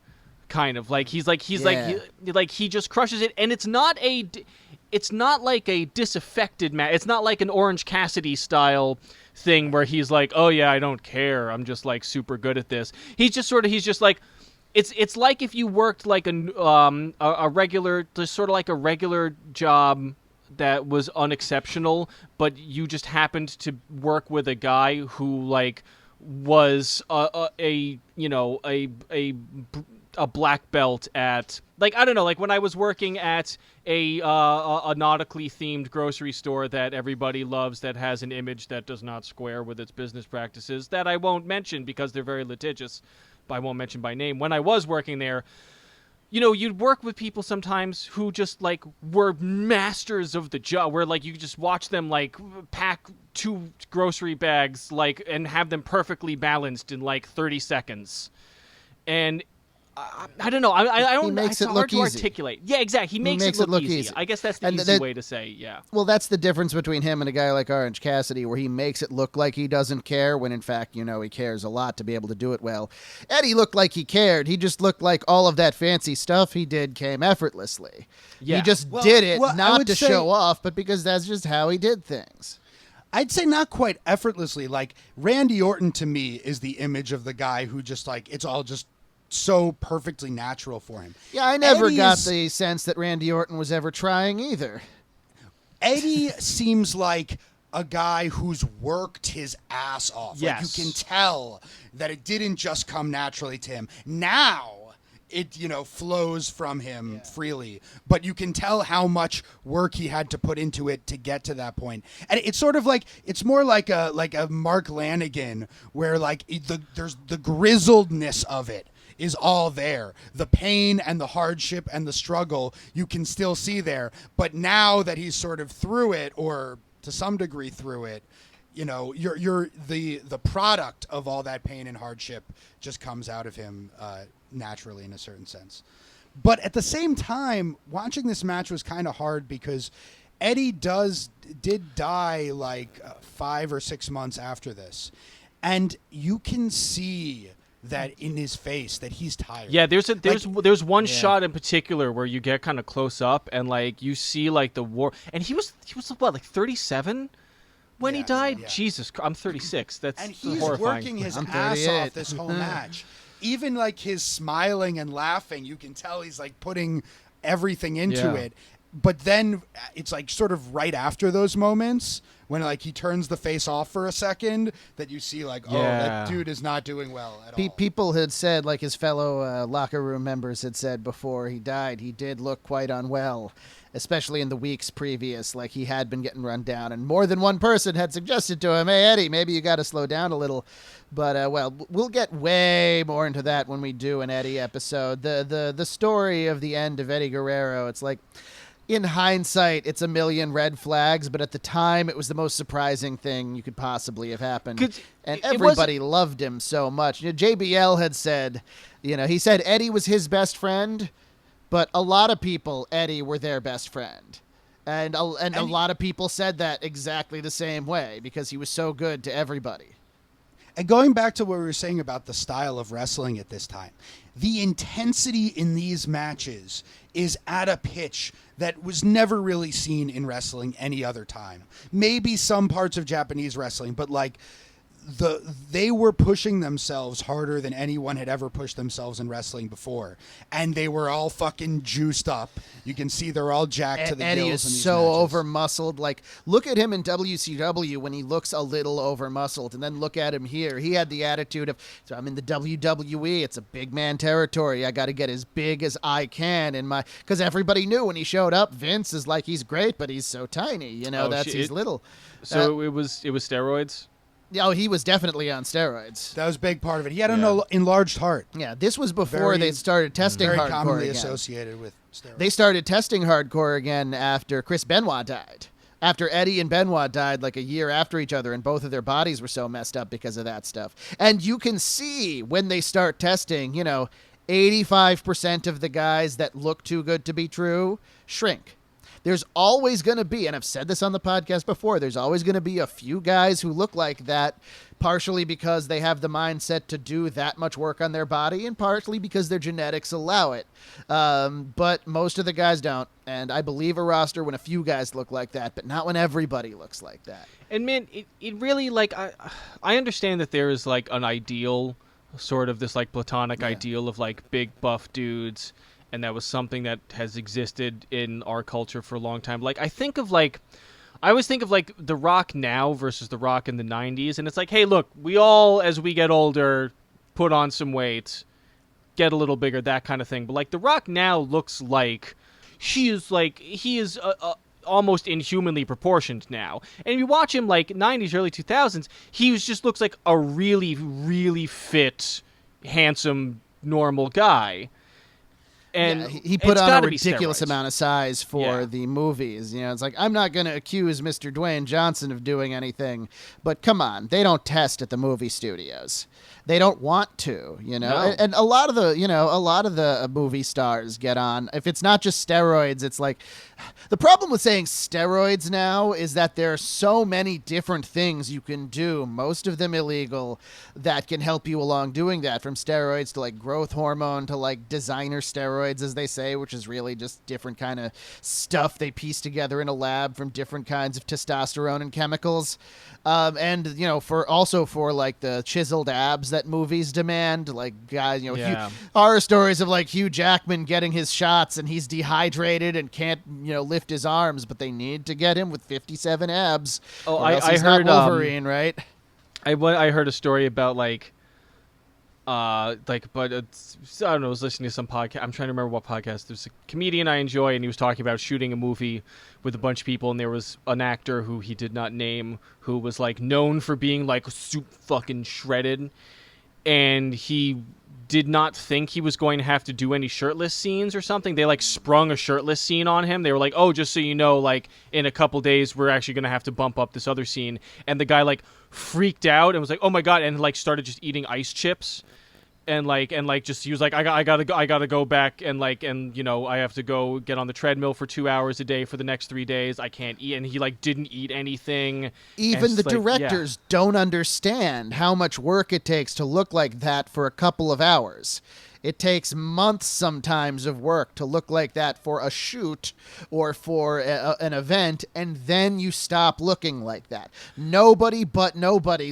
Kind of like he just crushes it, and it's not like a disaffected man. It's not like an Orange Cassidy style thing where he's like, oh yeah, I don't care, I'm just like super good at this. He's just like it's like if you worked like a regular, just sort of like a regular job that was unexceptional, but you just happened to work with a guy who like was a black belt at like I don't know, like when I was working at a nautically themed grocery store that everybody loves that has an image that does not square with its business practices that I won't mention because they're very litigious, but I won't mention by name. When I was working there, you'd work with people sometimes who just like were masters of the job, where like you could just watch them like pack 2 grocery bags like and have them perfectly balanced in like 30 seconds. And I don't know. I don't. He makes it's it hard look to easy. articulate. Yeah, exactly. He makes it look easy. I guess that's the easy way to say. Yeah. Well, that's the difference between him and a guy like Orange Cassidy, where he makes it look like he doesn't care, when in fact, he cares a lot to be able to do it well. Eddie looked like he cared. He just looked like all of that fancy stuff he did came effortlessly. Yeah. He just did it not to show off, but because that's just how he did things. I'd say not quite effortlessly. Like Randy Orton to me is the image of the guy who just like it's all just so perfectly natural for him. Yeah, I never got the sense that Randy Orton was ever trying either. Eddie seems like a guy who's worked his ass off. Yes. Like you can tell that it didn't just come naturally to him. Now it, flows from him freely, but you can tell how much work he had to put into it to get to that point. And it's sort of like, it's more like a Mark Lanigan where like there's the grizzledness of it is all there. The pain and the hardship and the struggle you can still see there. But now that he's sort of through it, or to some degree through it, you're the product of all that pain and hardship just comes out of him naturally in a certain sense. But at the same time, watching this match was kind of hard because Eddie did die like 5 or 6 months after this, and you can see that in his face that he's tired. Yeah, there's one shot in particular where you get kind of close up and like you see like the war, and he was what, like 37 when he died. Yeah. Jesus, I'm 36. That's and he's horrifying. Working his ass off this whole match. Even like his smiling and laughing, you can tell he's like putting everything into it. But then it's like sort of right after those moments when like he turns the face off for a second, that you see like, oh, that dude is not doing well at all. People had said, like his fellow locker room members had said before he died, he did look quite unwell, especially in the weeks previous. Like he had been getting run down, and more than one person had suggested to him, hey, Eddie, maybe you got to slow down a little. But, well, we'll get way more into that when we do an Eddie episode. The story of the end of Eddie Guerrero, it's like, in hindsight, it's a million red flags, but at the time, it was the most surprising thing you could possibly have happened. And everybody loved him so much. You know, JBL had said, he said Eddie was his best friend, but a lot of people, Eddie, were their best friend. And a lot of people said that exactly the same way because he was so good to everybody. And going back to what we were saying about the style of wrestling at this time, the intensity in these matches is at a pitch that was never really seen in wrestling any other time. Maybe some parts of Japanese wrestling, but like they were pushing themselves harder than anyone had ever pushed themselves in wrestling before, and they were all fucking juiced up. You can see they're all jacked to the Eddie gills. is so over muscled. Like, look at him in WCW when he looks a little over muscled, and then look at him here. He had the attitude of, so I'm in the WWE. It's a big man territory. I got to get as big as I can in my, because everybody knew when he showed up, Vince is like, he's great, but he's so tiny. He's little. So it was steroids. Oh, he was definitely on steroids. That was a big part of it. He had an enlarged heart. Yeah, this was before they started testing hardcore very commonly again. associated with steroids. They started testing hardcore again after Chris Benoit died. After Eddie and Benoit died like a year after each other, and both of their bodies were so messed up because of that stuff. And you can see when they start testing, 85% of the guys that look too good to be true shrink. There's always going to be, and I've said this on the podcast before, there's always going to be a few guys who look like that, partially because they have the mindset to do that much work on their body, and partially because their genetics allow it. But most of the guys don't, and I believe a roster when a few guys look like that, but not when everybody looks like that. And man, it really, like, I understand that there is like an ideal, sort of this like platonic ideal of like big buff dudes, and that was something that has existed in our culture for a long time. Like, I always think of like The Rock now versus The Rock in the 90s, and it's like, hey, look, we all, as we get older, put on some weight, get a little bigger, that kind of thing. But like The Rock now looks like he is almost inhumanly proportioned now. And if you watch him like 90s, early 2000s, he just looks like a really, really fit, handsome, normal guy. And he put on a ridiculous amount of size for the movies. It's like, I'm not going to accuse Mr. Dwayne Johnson of doing anything, but come on, they don't test at the movie studios. They don't want to, No. And a lot of the movie stars get on. If it's not just steroids, it's like, the problem with saying steroids now is that there are so many different things you can do, most of them illegal, that can help you along doing that, from steroids to like growth hormone to like designer steroids, as they say, which is really just different kind of stuff they piece together in a lab from different kinds of testosterone and chemicals. And for like the chiseled abs that movies demand, like guys, horror stories of like Hugh Jackman getting his shots and he's dehydrated and can't lift his arms, but they need to get him with 57 abs. Oh, I heard Wolverine, right? I heard a story about I don't know, I was listening to some podcast. I'm trying to remember what podcast. There's a comedian I enjoy, and he was talking about shooting a movie with a bunch of people, and there was an actor who he did not name who was like known for being like super fucking shredded, and he did not think he was going to have to do any shirtless scenes or something. They like sprung a shirtless scene on him. They were like, oh, just so you know, like in a couple days we're actually going to have to bump up this other scene. And the guy like freaked out and was like, oh my God, and like started just eating ice chips. And just he was like, I gotta go back and I have to go get on the treadmill for 2 hours a day for the next 3 days. I can't eat, and he like didn't eat anything. Even the directors don't understand how much work it takes to look like that for a couple of hours. It takes months sometimes of work to look like that for a shoot or for an event, and then you stop looking like that. Nobody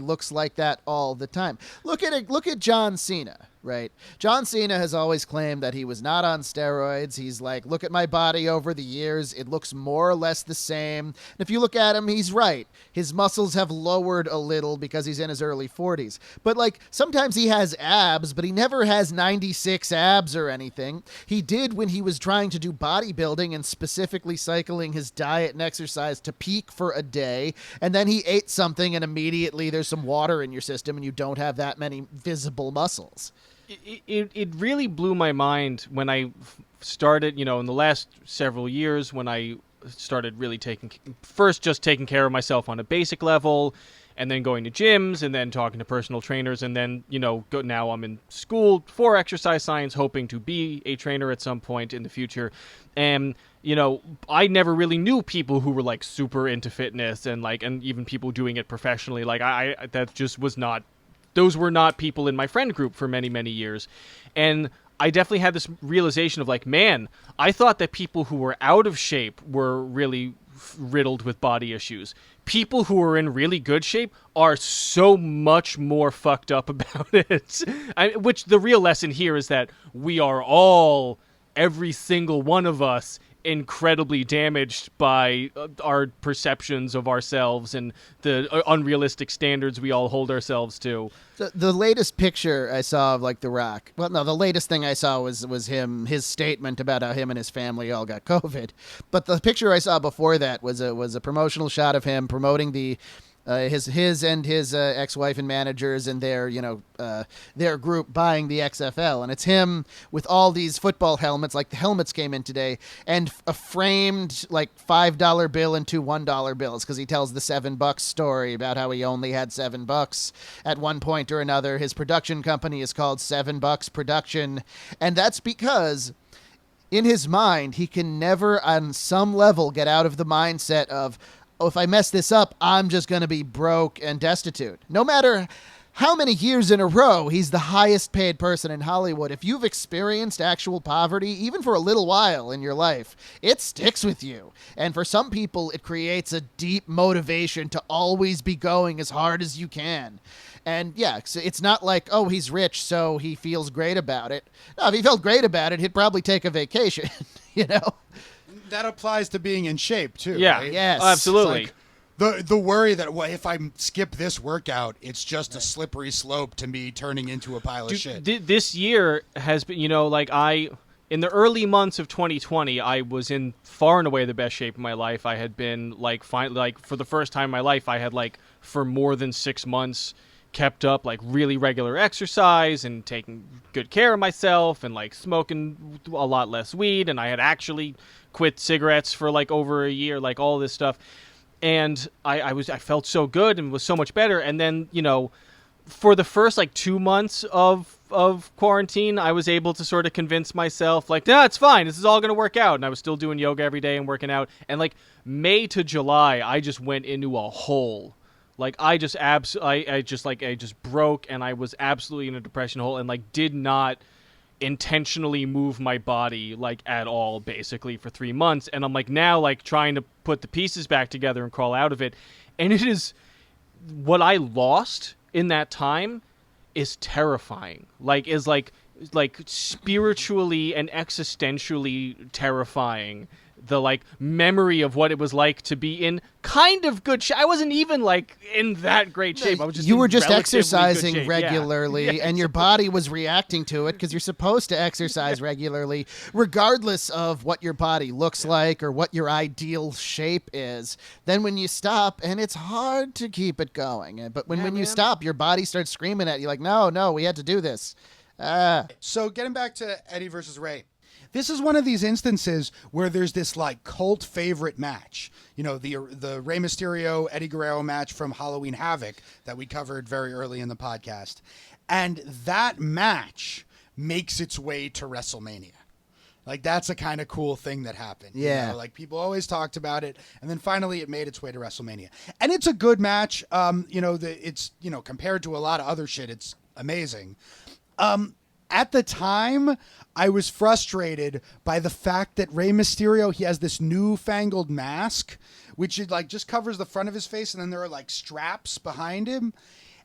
looks like that all the time. Look at John Cena. Right. John Cena has always claimed that he was not on steroids. He's like, look at my body over the years. It looks more or less the same. And if you look at him, he's right. His muscles have lowered a little because he's in his early 40s. But like, sometimes he has abs, but he never has 96 abs or anything. He did when he was trying to do bodybuilding and specifically cycling his diet and exercise to peak for a day. And then he ate something and immediately there's some water in your system and you don't have that many visible muscles. It really blew my mind when I started, in the last several years, when I started really just taking care of myself on a basic level, and then going to gyms, and then talking to personal trainers, and then, now I'm in school for exercise science, hoping to be a trainer at some point in the future. And, I never really knew people who were like super into fitness and even people doing it professionally. Like that just was not. Those were not people in my friend group for many, many years. And I definitely had this realization of like, man, I thought that people who were out of shape were really riddled with body issues. People who are in really good shape are so much more fucked up about it. Which the real lesson here is that we are all, every single one of us, incredibly damaged by our perceptions of ourselves and the unrealistic standards we all hold ourselves to. The latest picture I saw of like The Rock. Well, no, the latest thing I saw was his statement about how him and his family all got COVID. But the picture I saw before that was a promotional shot of him promoting the his and his ex-wife and managers and their group buying the XFL, and it's him with all these football helmets, like the helmets came in today, and a framed like $5 bill and two $1 bills, because he tells the $7 story about how he only had $7 at one point or another. His production company is called $7 Production, and that's because in his mind he can never on some level get out of the mindset of, if I mess this up, I'm just going to be broke and destitute. No matter how many years in a row he's the highest paid person in Hollywood, if you've experienced actual poverty, even for a little while in your life, it sticks with you. And for some people, it creates a deep motivation to always be going as hard as you can. And yeah, it's not like, oh, he's rich, so he feels great about it. No, if he felt great about it, he'd probably take a vacation, That applies to being in shape too. Yeah, right? Yes. Absolutely. Like the worry that if I skip this workout, it's just a slippery slope to me turning into a pile of shit. This year has been, in the early months of 2020, I was in far and away the best shape of my life. I had been for the first time in my life, I had for more than 6 months kept up really regular exercise and taking good care of myself and smoking a lot less weed, and I had actually quit cigarettes for over a year, all this stuff. And I felt so good and was so much better. And then, for the first 2 months of quarantine, I was able to sort of convince myself no, it's fine. This is all going to work out. And I was still doing yoga every day and working out. And May to July, I just went into a hole. I just broke, and I was absolutely in a depression hole, and did not intentionally move my body at all, basically, for 3 months. And I'm now trying to put the pieces back together and crawl out of it. And it is what I lost in that time is terrifying. Is spiritually and existentially terrifying. The memory of what it was like to be in kind of good shape. I wasn't even in that great shape. I was just you were in just relatively exercising good shape. regularly, Yeah, and your body was reacting to it because you're supposed to exercise regularly, regardless of what your body looks like or what your ideal shape is. Then when you stop, and it's hard to keep it going, but when you stop, your body starts screaming at you no, we had to do this. So getting back to Eddie versus Rey. This is one of these instances where there's this cult favorite match. The Rey Mysterio Eddie Guerrero match from Halloween Havoc that we covered very early in the podcast. And that match makes its way to WrestleMania. That's a kind of cool thing that happened. Yeah. People always talked about it, and then finally it made its way to WrestleMania. And it's a good match. It's compared to a lot of other shit, it's amazing. At the time, I was frustrated by the fact that Rey Mysterio, he has this newfangled mask, which just covers the front of his face, and then there are straps behind him.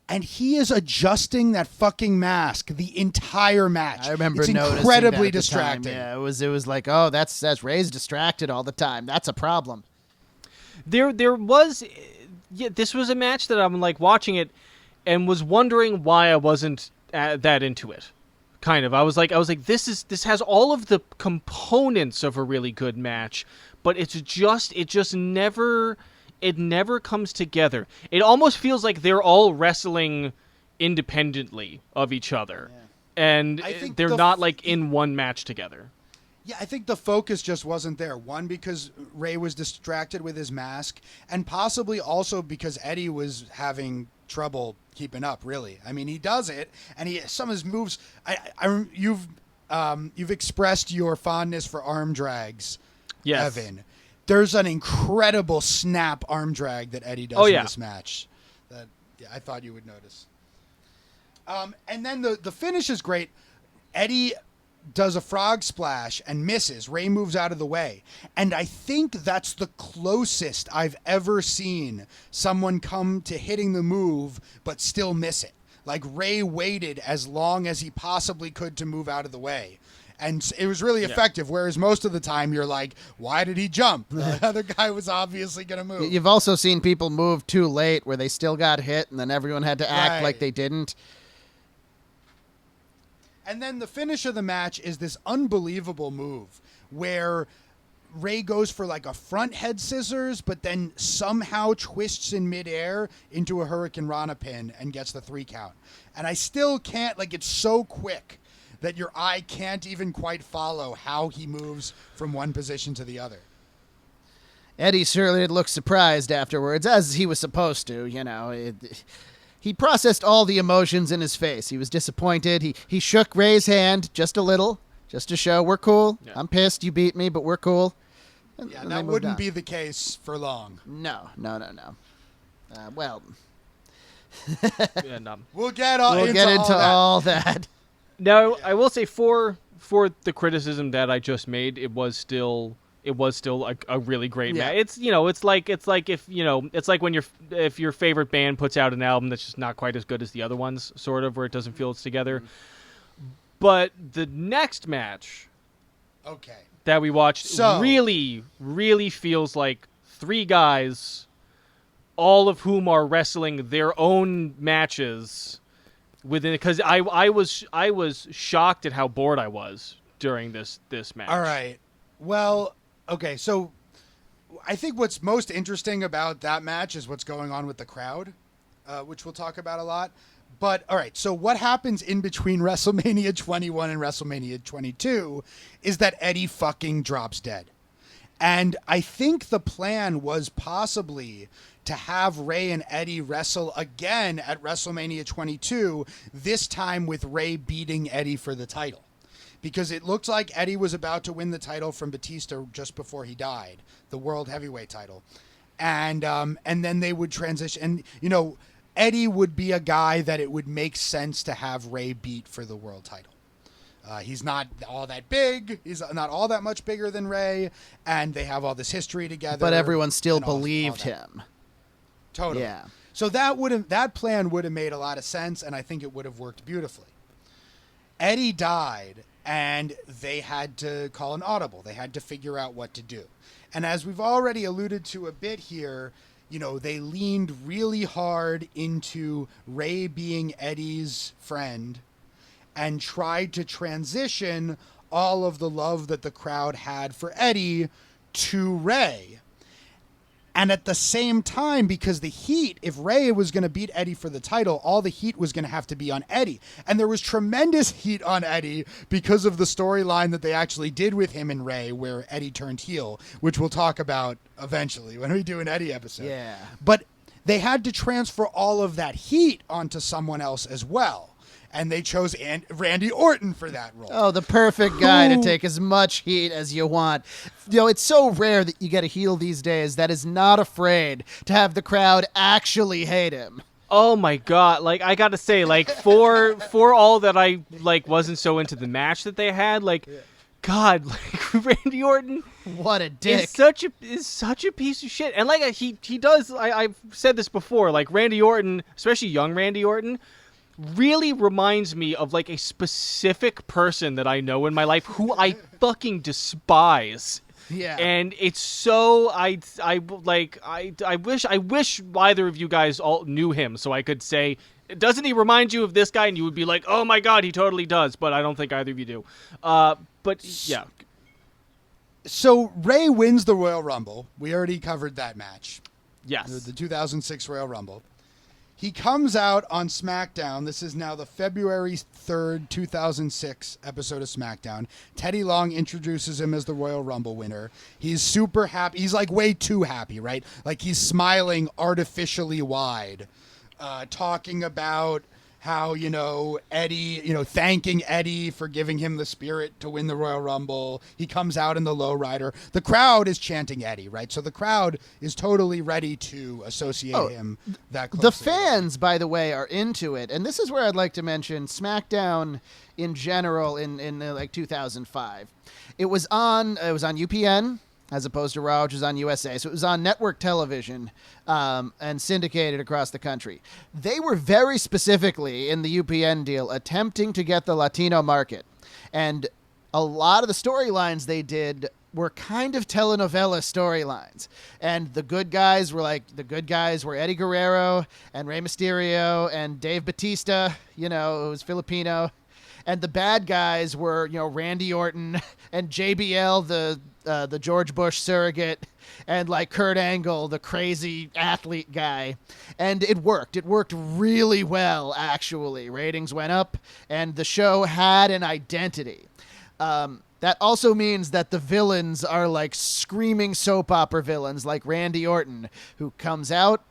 And he is adjusting that fucking mask the entire match. I remember it's noticing incredibly that at the distracting. time. Yeah, it was like, oh, that's Ray's distracted all the time. That's a problem. There was, yeah, this was a match that I'm like watching it and was wondering why I wasn't that into it. Kind of, I was like, this has all of the components of a really good match, but it just never comes together. It almost feels like they're all wrestling independently of each other, and I think they're not like in one match together. Yeah, I think the focus just wasn't there. One, because Rey was distracted with his mask, and possibly also because Eddie was having trouble keeping up. Really, I mean, he does it, and some of his moves. You've expressed your fondness for arm drags, Yes. Evan. There's an incredible snap arm drag that Eddie does in this match that I thought you would notice. And then the finish is great. Eddie does a frog splash and misses. Rey moves out of the way. And I think that's the closest I've ever seen someone come to hitting the move but still miss it. Like Rey waited as long as he possibly could to move out of the way. And it was really effective, whereas most of the time you're like, why did he jump? The other guy was obviously going to move. You've also seen people move too late where they still got hit, and then everyone had to act like they didn't. And then the finish of the match is this unbelievable move where Rey goes for like a front head scissors, but then somehow twists in midair into a Hurricane Rana pin and gets the 3 count. And I still can't, like, it's so quick that your eye can't even quite follow how he moves from one position to the other. Eddie certainly looked surprised afterwards, as he was supposed to, you know. He processed all the emotions in his face. He was disappointed. He shook Ray's hand just a little, just to show we're cool. Yeah. I'm pissed you beat me, but we're cool. And that wouldn't be the case for long. No. Well, we'll get into all that. Now, I will say for the criticism that I just made, it was still a really great match. It's it's like when if your favorite band puts out an album that's just not quite as good as the other ones, sort of, where it doesn't feel it's together. But the next match, that we watched, really, really feels like 3 guys, all of whom are wrestling their own matches within, because I was shocked at how bored I was during this match. All right. Well, okay, so I think what's most interesting about that match is what's going on with the crowd, which we'll talk about a lot. But, all right, so what happens in between WrestleMania 21 and WrestleMania 22 is that Eddie fucking drops dead. And I think the plan was possibly to have Rey and Eddie wrestle again at WrestleMania 22, this time with Rey beating Eddie for the title. Because it looked like Eddie was about to win the title from Batista just before he died, the World Heavyweight title. And then they would transition. And, you know, Eddie would be a guy that it would make sense to have Rey beat for the world title. He's not all that big. He's not all that much bigger than Rey. And they have all this history together. But everyone still believed him. Totally. Yeah. So that plan would have made a lot of sense, and I think it would have worked beautifully. Eddie died, and they had to call an audible. They had to figure out what to do. And as we've already alluded to a bit here, you know, they leaned really hard into Rey being Eddie's friend and tried to transition all of the love that the crowd had for Eddie to Rey. And at the same time, because the heat, if Rey was going to beat Eddie for the title, all the heat was going to have to be on Eddie. And there was tremendous heat on Eddie because of the storyline that they actually did with him and Rey, where Eddie turned heel, which we'll talk about eventually when we do an Eddie episode. Yeah. But they had to transfer all of that heat onto someone else as well. And they chose Randy Orton for that role. Oh, the perfect guy to take as much heat as you want. You know, it's so rare that you get a heel these days that is not afraid to have the crowd actually hate him. Oh my god! Like, I gotta say, like, for all that I like wasn't so into the match that they had, like, God, like Randy Orton What a dick. is such a piece of shit. And like he does, I've said this before, like Randy Orton, especially young Randy Orton, really reminds me of like a specific person that I know in my life who I fucking despise. Yeah. And it's so I wish either of you guys all knew him so I could say, doesn't he remind you of this guy? And you would be like, oh my God, he totally does. But I don't think either of you do. But yeah. So Rey wins the Royal Rumble. We already covered that match. Yes. The 2006 Royal Rumble. He comes out on SmackDown. This is now the February 3rd, 2006 episode of SmackDown. Teddy Long introduces him as the Royal Rumble winner. He's super happy. He's like way too happy, right? Like he's smiling artificially wide, talking about how, Eddie, thanking Eddie for giving him the spirit to win the Royal Rumble. He comes out in the lowrider. The crowd is chanting Eddie, right? So the crowd is totally ready to associate him that closely. The fans, by the way, are into it. And this is where I'd like to mention SmackDown in general in like 2005. It was on UPN. As opposed to Raw, which was on USA. So it was on network television and syndicated across the country. They were very specifically, in the UPN deal, attempting to get the Latino market. And a lot of the storylines they did were kind of telenovela storylines. And the good guys were Eddie Guerrero and Rey Mysterio and Dave Bautista, who was Filipino. And the bad guys were, Randy Orton and JBL, the George Bush surrogate, and like Kurt Angle, the crazy athlete guy. And it worked. It worked really well, actually. Ratings went up, and the show had an identity. That also means that the villains are like screaming soap opera villains, like Randy Orton, who comes out,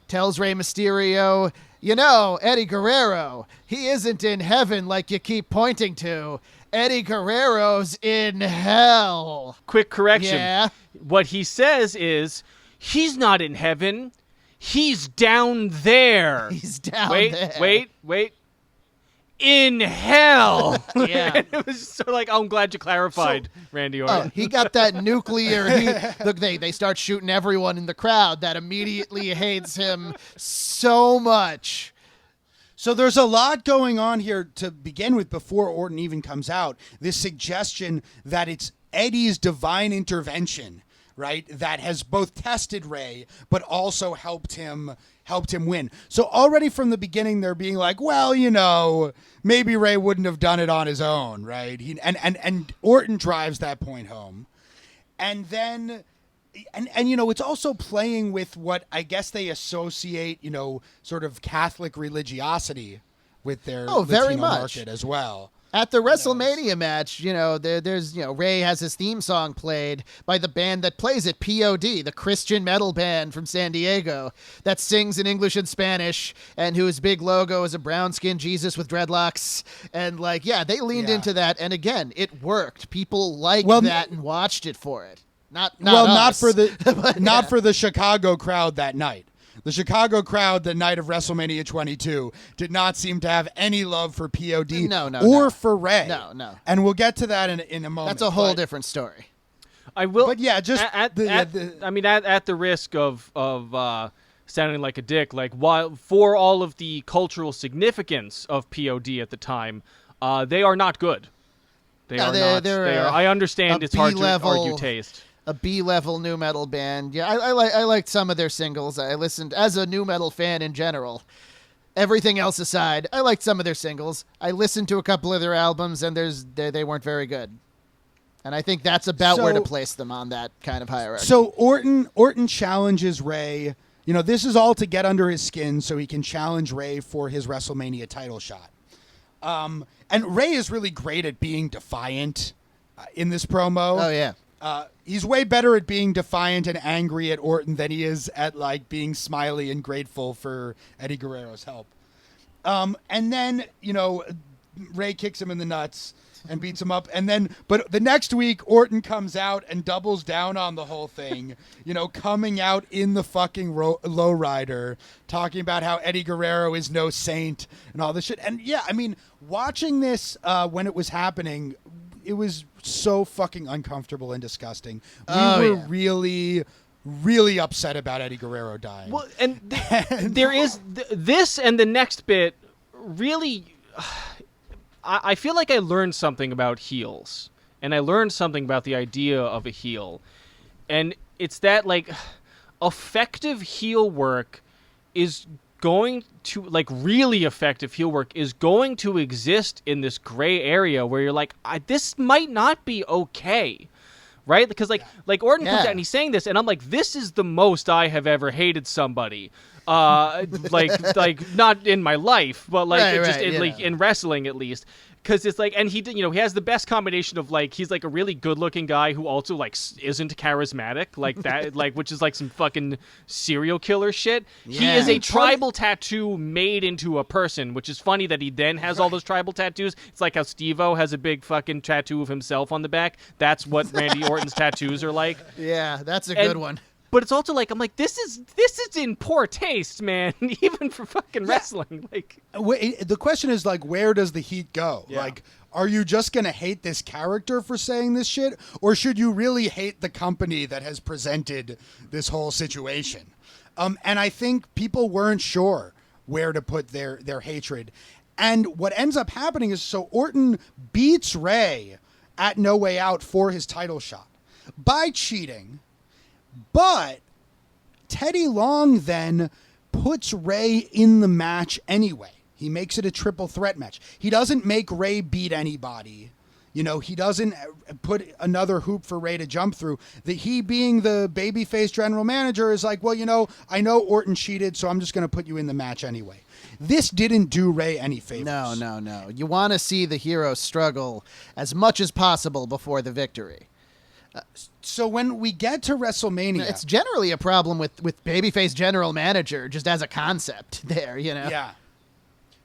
tells Rey Mysterio, Eddie Guerrero, he isn't in heaven like you keep pointing to. Eddie Guerrero's in hell. Quick correction. Yeah. What he says is, he's not in heaven. He's down there. He's down there. Wait. In hell. Yeah. And it was just sort of like, I'm glad you clarified, Randy Orton. He got that nuclear. Look, they start shooting everyone in the crowd that immediately hates him so much. So there's a lot going on here to begin with before Orton even comes out. This suggestion that it's Eddie's divine intervention, right, that has both tested Rey but also helped him win. So already from the beginning they're being like, well, maybe Rey wouldn't have done it on his own, right? And Orton drives that point home. And then And it's also playing with what I guess they associate, sort of Catholic religiosity with their very Latino much market as well. At the WrestleMania match, there's Rey has his theme song played by the band that plays it, pt.2, the Christian metal band from San Diego that sings in English and Spanish and whose big logo is a brown-skinned Jesus with dreadlocks. And they leaned into that. And again, it worked. People liked that and watched it for it. Not us. for the Chicago crowd that night. The Chicago crowd the night of WrestleMania 22 did not seem to have any love for POD for Rey. No. And we'll get to that in a moment. That's a whole different story. I will. But yeah, just at the risk of sounding like a dick, while for all of the cultural significance of POD at the time, they are not good. They are not. I understand it's hard to argue taste. A B-level nu metal band. Yeah, I liked some of their singles. I listened, as a nu metal fan in general, everything else aside, I liked some of their singles. I listened to a couple of their albums, and they weren't very good. And I think that's about where to place them on that kind of hierarchy. So Orton challenges Rey. This is all to get under his skin so he can challenge Rey for his WrestleMania title shot. And Rey is really great at being defiant in this promo. Oh, yeah. He's way better at being defiant and angry at Orton than he is at being smiley and grateful for Eddie Guerrero's help. And then, Rey kicks him in the nuts and beats him up. But the next week, Orton comes out and doubles down on the whole thing, coming out in the fucking lowrider, talking about how Eddie Guerrero is no saint and all this shit. And yeah, watching this when it was happening, was so fucking uncomfortable and disgusting. We Oh, were yeah. really upset about Eddie Guerrero dying. Well, and there is this and the next bit really. I feel like I learned something about heels, and I learned something about the idea of a heel, and it's that like effective heel work is going to really effective heel work is going to exist in this gray area where you're like, this might not be okay. Right? Because like Orton comes out and he's saying this, and I'm like, this is the most I have ever hated somebody. Like not in my life, but in wrestling at least. Because it's like, and he has the best combination of like, he's like a really good looking guy who also like isn't charismatic like that, like, which is like some fucking serial killer shit. Yeah. He is a tribal tattoo made into a person, which is funny that he then has all those tribal tattoos. It's like how Steve-O has a big fucking tattoo of himself on the back. That's what Randy Orton's tattoos are like. Yeah, that's a good one. But it's also like, I'm like, this is in poor taste, man. Even for fucking wrestling. Like, the question is like, where does the heat go? Yeah. Like, are you just gonna hate this character for saying this shit, or should you really hate the company that has presented this whole situation? And I think people weren't sure where to put their hatred. And what ends up happening is, so Orton beats Rey at No Way Out for his title shot by cheating. But Teddy Long then puts Rey in the match anyway. He makes it a triple threat match. He doesn't make Rey beat anybody. He doesn't put another hoop for Rey to jump through. He, being the babyface general manager, is like, well, I know Orton cheated, so I'm just going to put you in the match anyway. This didn't do Rey any favors. No. You want to see the hero struggle as much as possible before the victory. So when we get to WrestleMania, it's generally a problem with babyface general manager just as a concept there, Yeah.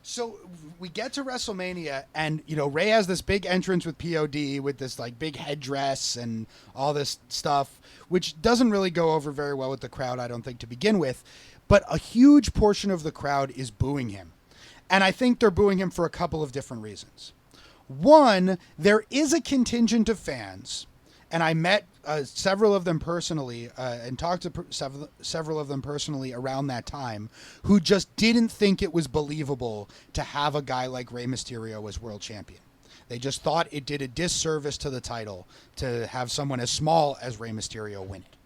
So we get to WrestleMania, and Rey has this big entrance with POD with this like big headdress and all this stuff, which doesn't really go over very well with the crowd, I don't think, to begin with. But a huge portion of the crowd is booing him, and I think they're booing him for a couple of different reasons. One, there is a contingent of fans. And I met several of them personally and talked to several of them personally around that time who just didn't think it was believable to have a guy like Rey Mysterio as world champion. They just thought it did a disservice to the title to have someone as small as Rey Mysterio win it.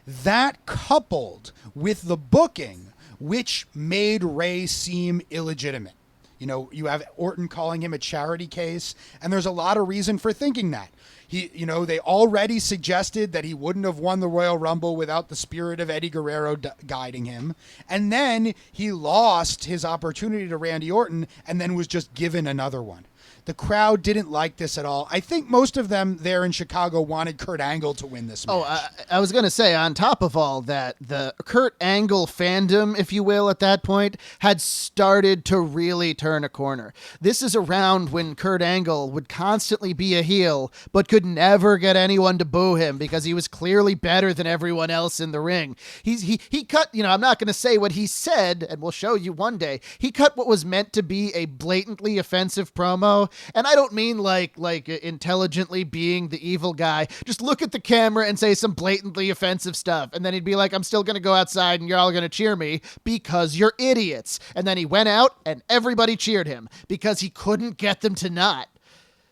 That coupled with the booking, which made Rey seem illegitimate. You have Orton calling him a charity case, and there's a lot of reason for thinking that. They already suggested that he wouldn't have won the Royal Rumble without the spirit of Eddie Guerrero guiding him. And then he lost his opportunity to Randy Orton and then was just given another one. The crowd didn't like this at all. I think most of them there in Chicago wanted Kurt Angle to win this match. I was going to say, on top of all that, the Kurt Angle fandom, if you will, at that point, had started to really turn a corner. This is around when Kurt Angle would constantly be a heel, but could never get anyone to boo him because he was clearly better than everyone else in the ring. He cut, I'm not going to say what he said, and we'll show you one day. He cut what was meant to be a blatantly offensive promo. And I don't mean like intelligently being the evil guy. Just look at the camera and say some blatantly offensive stuff. And then he'd be like, I'm still going to go outside and you're all going to cheer me because you're idiots. And then he went out and everybody cheered him because he couldn't get them to not.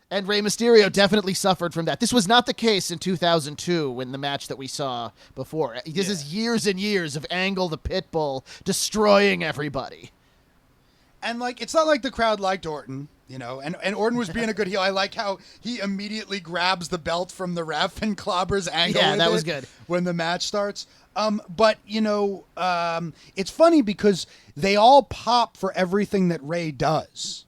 And Rey Mysterio definitely suffered from that. This was not the case in 2002 when the match that we saw before. This is years and years of Angle the Pitbull destroying everybody. And it's not like the crowd liked Orton. And Orton was being a good heel. I like how he immediately grabs the belt from the ref and clobbers Angle. Yeah, that was good. When the match starts. But it's funny because they all pop for everything that Rey does.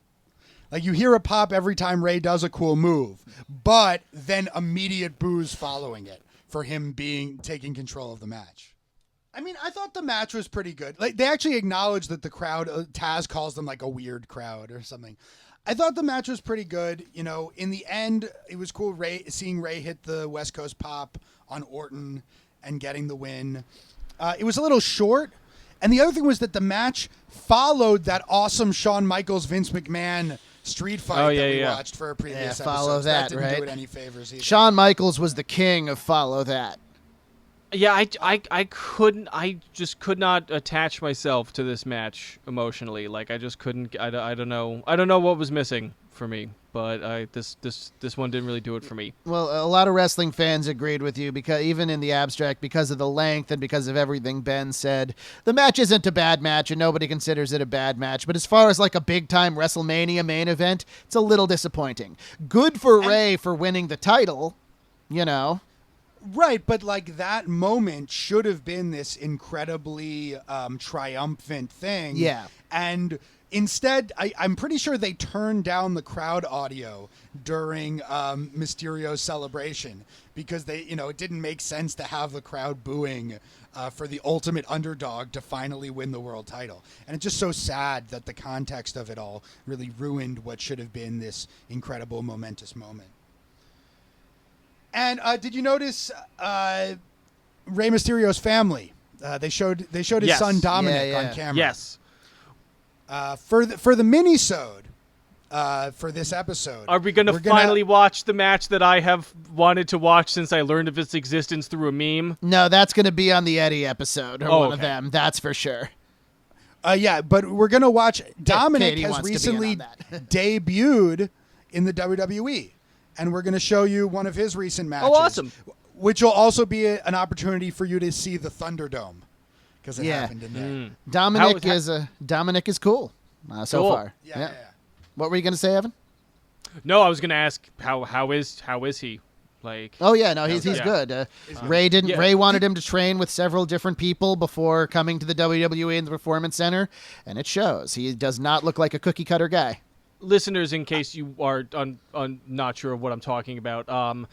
Like, you hear a pop every time Rey does a cool move, but then immediate boos following it for him taking control of the match. I mean, I thought the match was pretty good. Like, they actually acknowledged that the crowd, Taz calls them like a weird crowd or something. I thought the match was pretty good. In the end, it was cool seeing Rey hit the West Coast pop on Orton and getting the win. It was a little short. And the other thing was that the match followed that awesome Shawn Michaels, Vince McMahon street fight that we yeah. watched for a previous Follow episode. that, Didn't right? do it any favors either. Shawn Michaels was the king of Follow That. Yeah, I just could not attach myself to this match emotionally. Like I just couldn't. I don't know what was missing for me, but this one didn't really do it for me. Well, a lot of wrestling fans agreed with you because even in the abstract, because of the length and because of everything Ben said, the match isn't a bad match and nobody considers it a bad match. But as far as like a big time WrestleMania main event, it's a little disappointing. Good for Rey for winning the title, you know. Right, but like that moment should have been this incredibly triumphant thing. Yeah. And instead, I'm pretty sure they turned down the crowd audio during Mysterio's celebration because it didn't make sense to have the crowd booing for the ultimate underdog to finally win the world title. And it's just so sad that the context of it all really ruined what should have been this incredible, momentous moment. And did you notice Rey Mysterio's family? They showed his son Dominic on camera. Yes. For the mini-sode for this episode. Are we going to finally watch the match that I have wanted to watch since I learned of its existence through a meme? No, that's going to be on the Eddie episode or one of them. That's for sure. Yeah, but we're going to watch. Dominic Katie has wants to be recently in on that. debuted in the WWE. And we're going to show you one of his recent matches. Oh, awesome. Which will also be an opportunity for you to see the Thunderdome. Because it happened in there. Dominic is cool so Cool. far. Yeah. What were you going to say, Evan? No, I was going to ask how is he? Like, Oh yeah, no, he's Yeah. good. Ray didn't. Yeah. Ray wanted him to train with several different people before coming to the WWE in the Performance Center, and it shows. He does not look like a cookie cutter guy. listeners, in case you are not sure of what I'm talking about,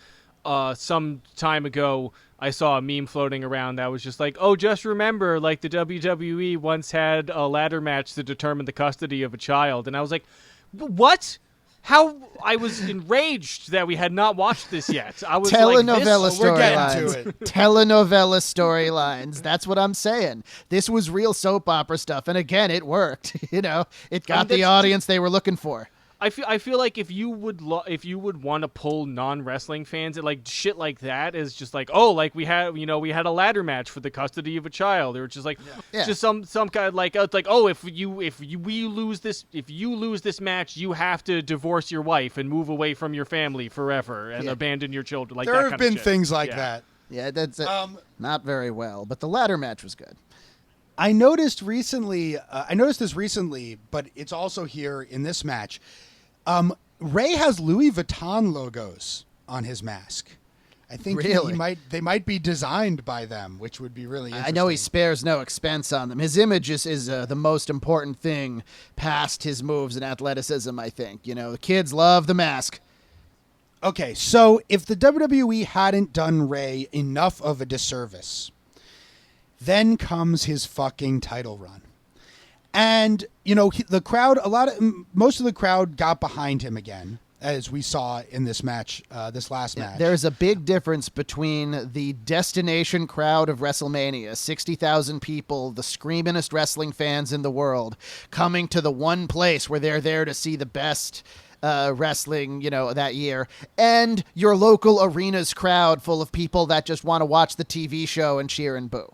some time ago I saw a meme floating around that was just like, oh, just remember, like the WWE once had a ladder match to determine the custody of a child. And I was like, what? How? I was enraged that we had not watched this yet. I was Telenovela like, we're getting storylines. to it. Telenovela storylines. That's what I'm saying. This was real soap opera stuff, and again, it worked. It got the audience they were looking for. I feel like if you would want to pull non-wrestling fans, like shit like that is just like, oh, like we had a ladder match for the custody of a child, or just like just some kind of like, it's like, oh, if you lose this match, you have to divorce your wife and move away from your family forever and abandon your children. Like There that have kind been of shit. things like that. Yeah, that's not very well, but the ladder match was good. I noticed this recently, but it's also here in this match. Ray has Louis Vuitton logos on his mask. I think Really? they might be designed by them, which would be really interesting. I know he spares no expense on them. His image is the most important thing past his moves and athleticism, I think. The kids love the mask. Okay, so if the WWE hadn't done Ray enough of a disservice, then comes his fucking title run. And, the crowd, most of the crowd got behind him again, as we saw in this match, this last match. There's a big difference between the destination crowd of WrestleMania, 60,000 people, the screamingest wrestling fans in the world, coming to the one place where they're there to see the best wrestling, that year, and your local arena's crowd full of people that just want to watch the TV show and cheer and boo.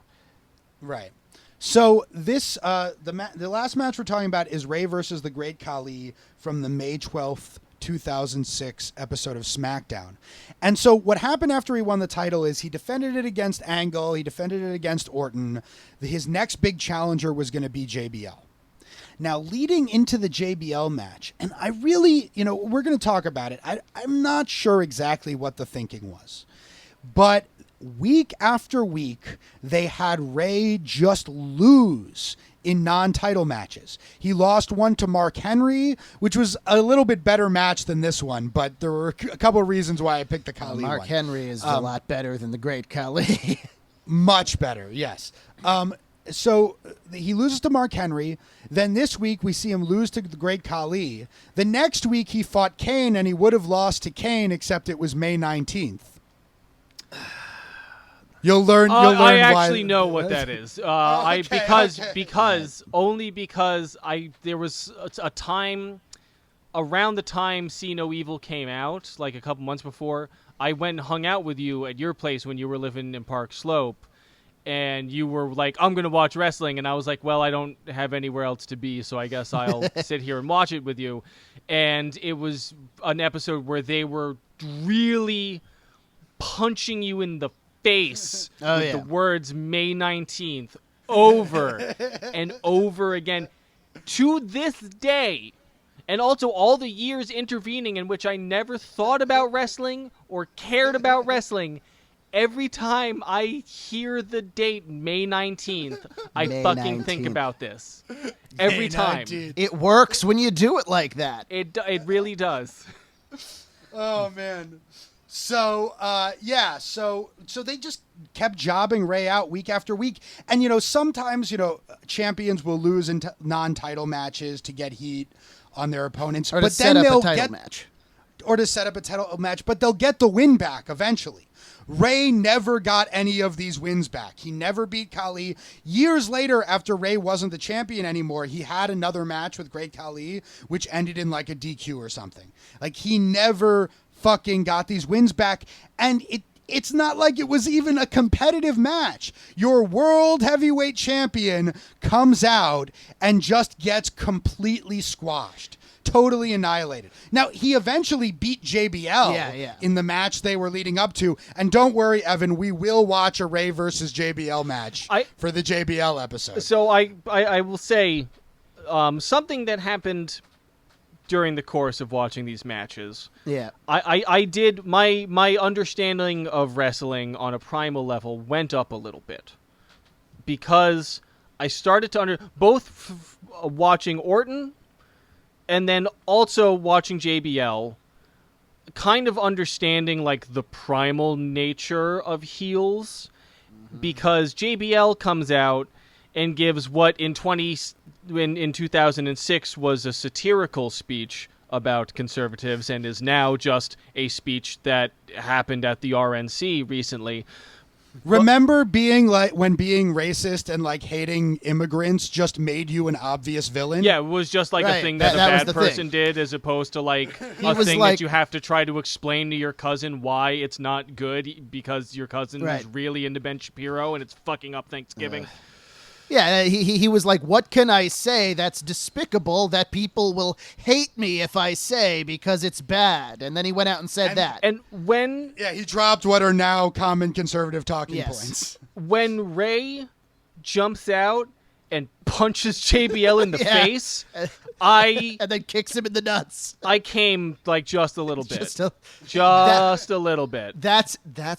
Right. So this the last match we're talking about is Ray versus the Great Khali from the May 12th, 2006 episode of SmackDown. And so what happened after he won the title is he defended it against Angle, he defended it against Orton. His next big challenger was going to be JBL. Now, leading into the JBL match, and I really, we're going to talk about it. I'm not sure exactly what the thinking was, but week after week, they had Ray just lose in non-title matches. He lost one to Mark Henry, which was a little bit better match than this one, but there were a couple of reasons why I picked the Khali one. Mark Henry is a lot better than the Great Khali. Much better, yes. So he loses to Mark Henry. Then this week we see him lose to the Great Khali. The next week he fought Kane, and he would have lost to Kane, except it was May 19th. You'll learn. I why. actually know what that is. Because there was a time around the time See No Evil came out, like a couple months before, I went and hung out with you at your place when you were living in Park Slope. And you were like, I'm going to watch wrestling. And I was like, well, I don't have anywhere else to be, so I guess I'll sit here and watch it with you. And it was an episode where they were really punching you in the face with the words May 19th over and over again to this day. And also all the years intervening in which I never thought about wrestling or cared about wrestling. Every time I hear the date May 19th, I May fucking 19th. think about this. Every time. It works when you do it like that. It really does. Oh man. So so they just kept jobbing Ray out week after week, and sometimes champions will lose in non-title matches to get heat on their opponents, Or to but set then up they'll a title get match. or to set up a title match, but they'll get the win back eventually. Ray never got any of these wins back. He never beat Khali. Years later, after Ray wasn't the champion anymore, he had another match with Great Khali, which ended in like a DQ or something. Like, he never fucking got these wins back, and it's not like it was even a competitive match. Your world heavyweight champion comes out and just gets completely squashed. Totally annihilated. Now, he eventually beat JBL in the match they were leading up to. And don't worry, Evan, we will watch a Ray versus JBL match for the JBL episode. So I will say something that happened during the course of watching these matches. Yeah. I did, my understanding of wrestling on a primal level went up a little bit. Because I started to both watching Orton and then also watching JBL, kind of understanding like the primal nature of heels, because JBL comes out and gives what in 2006 was a satirical speech about conservatives and is now just a speech that happened at the RNC recently. Remember being like, when being racist and like hating immigrants just made you an obvious villain? Yeah, it was just like a thing that a bad person did, as opposed to like a thing that you have to try to explain to your cousin why it's not good because your cousin is really into Ben Shapiro and it's fucking up Thanksgiving. Yeah, he was like, what can I say that's despicable that people will hate me if I say because it's bad? And then he went out and said that. And when... Yeah, he dropped what are now common conservative talking points. When Ray jumps out and punches JBL in the face, and then kicks him in the nuts. I came like just a little bit. Just a little bit. That's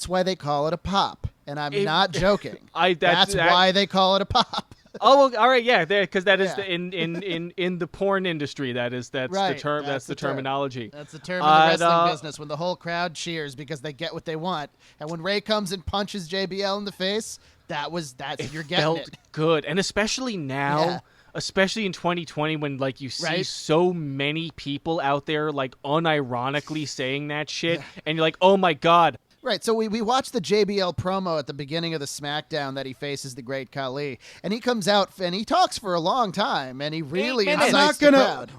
why they call it a pop. And I'm not joking. That's why they call it a pop. Oh, well, all right, yeah, because that is in the porn industry. That's the term. That's the terminology. That's the term in the wrestling business when the whole crowd cheers because they get what they want. And when Ray comes and punches JBL in the face, you're getting it. Felt good, and especially now. Especially in 2020 when, like, you see so many people out there, like, unironically saying that shit, and you're like, oh, my God. Right, so we watched the JBL promo at the beginning of the SmackDown that he faces the Great Khali, and he comes out and he talks for a long time, and he really incites the crowd.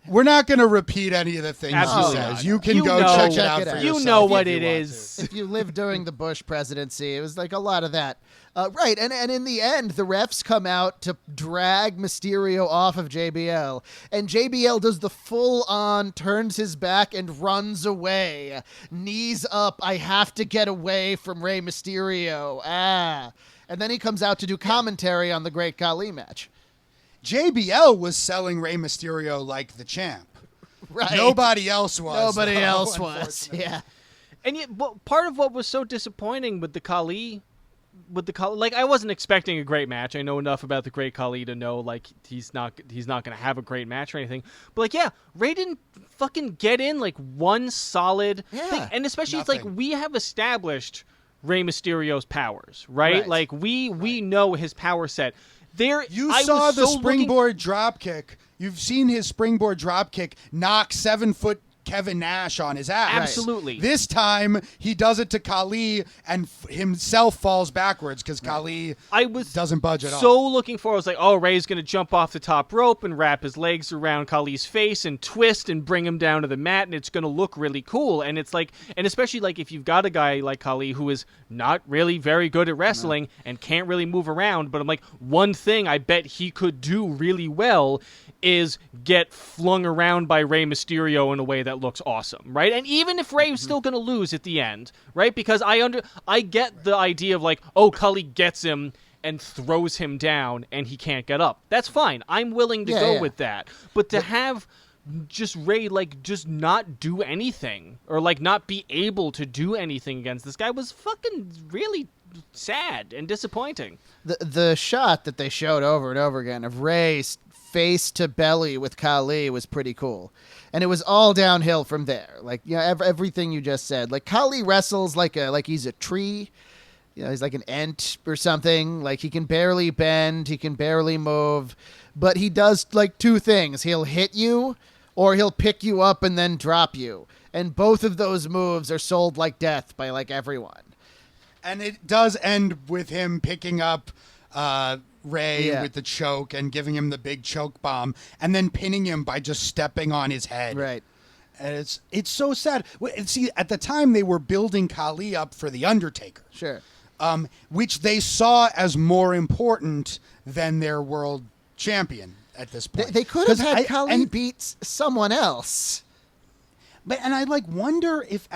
We're not going to repeat any of the things he says. You can go check it out for yourself. You know what it is. If you lived during the Bush presidency, it was like a lot of that. Right, and in the end, the refs come out to drag Mysterio off of JBL, and JBL does the full-on, turns his back and runs away. Knees up, I have to get away from Rey Mysterio. And then he comes out to do commentary on the Great Khali match. JBL was selling Rey Mysterio like the champ. Right. Nobody else was. Yeah. And yet, part of what was so disappointing with the Khali, like, I wasn't expecting a great match. I know enough about the Great Khali to know, like, he's not going to have a great match or anything. But, like, Ray didn't fucking get in, like, one solid thing. And especially, it's like, we have established Rey Mysterio's powers, right? Like, we know his power set. You saw the springboard drop kick. You've seen his springboard drop kick knock 7-foot Kevin Nash on his ass. Absolutely. This time he does it to Khali and himself falls backwards because Khali doesn't budge at all. So looking forward. I was like, oh, Ray's going to jump off the top rope and wrap his legs around Khali's face and twist and bring him down to the mat, and it's going to look really cool. And it's like, and especially like if you've got a guy like Khali who is not really very good at wrestling and can't really move around, but I'm like, one thing I bet he could do really well is get flung around by Rey Mysterio in a way that looks awesome, right? And even if Ray's still going to lose at the end, right? Because I get the idea of like, oh, Khali gets him and throws him down and he can't get up. That's fine. I'm willing to go with that. But to have just Rey like just not do anything or like not be able to do anything against this guy was fucking really sad and disappointing. The shot that they showed over and over again of Ray's face to belly with Khali was pretty cool. And it was all downhill from there. Like, you know, everything you just said. Like, Khali wrestles like he's a tree. You know, he's like an ant or something. Like, he can barely bend. He can barely move. But he does, like, two things. He'll hit you, or he'll pick you up and then drop you. And both of those moves are sold like death by, like, everyone. And it does end with him picking up Rey with the choke and giving him the big choke bomb and then pinning him by just stepping on his head. Right. And it's so sad. See, at the time they were building Khali up for The Undertaker. Sure. Which they saw as more important than their world champion at this point. They could have had Khali beat someone else. And I wonder if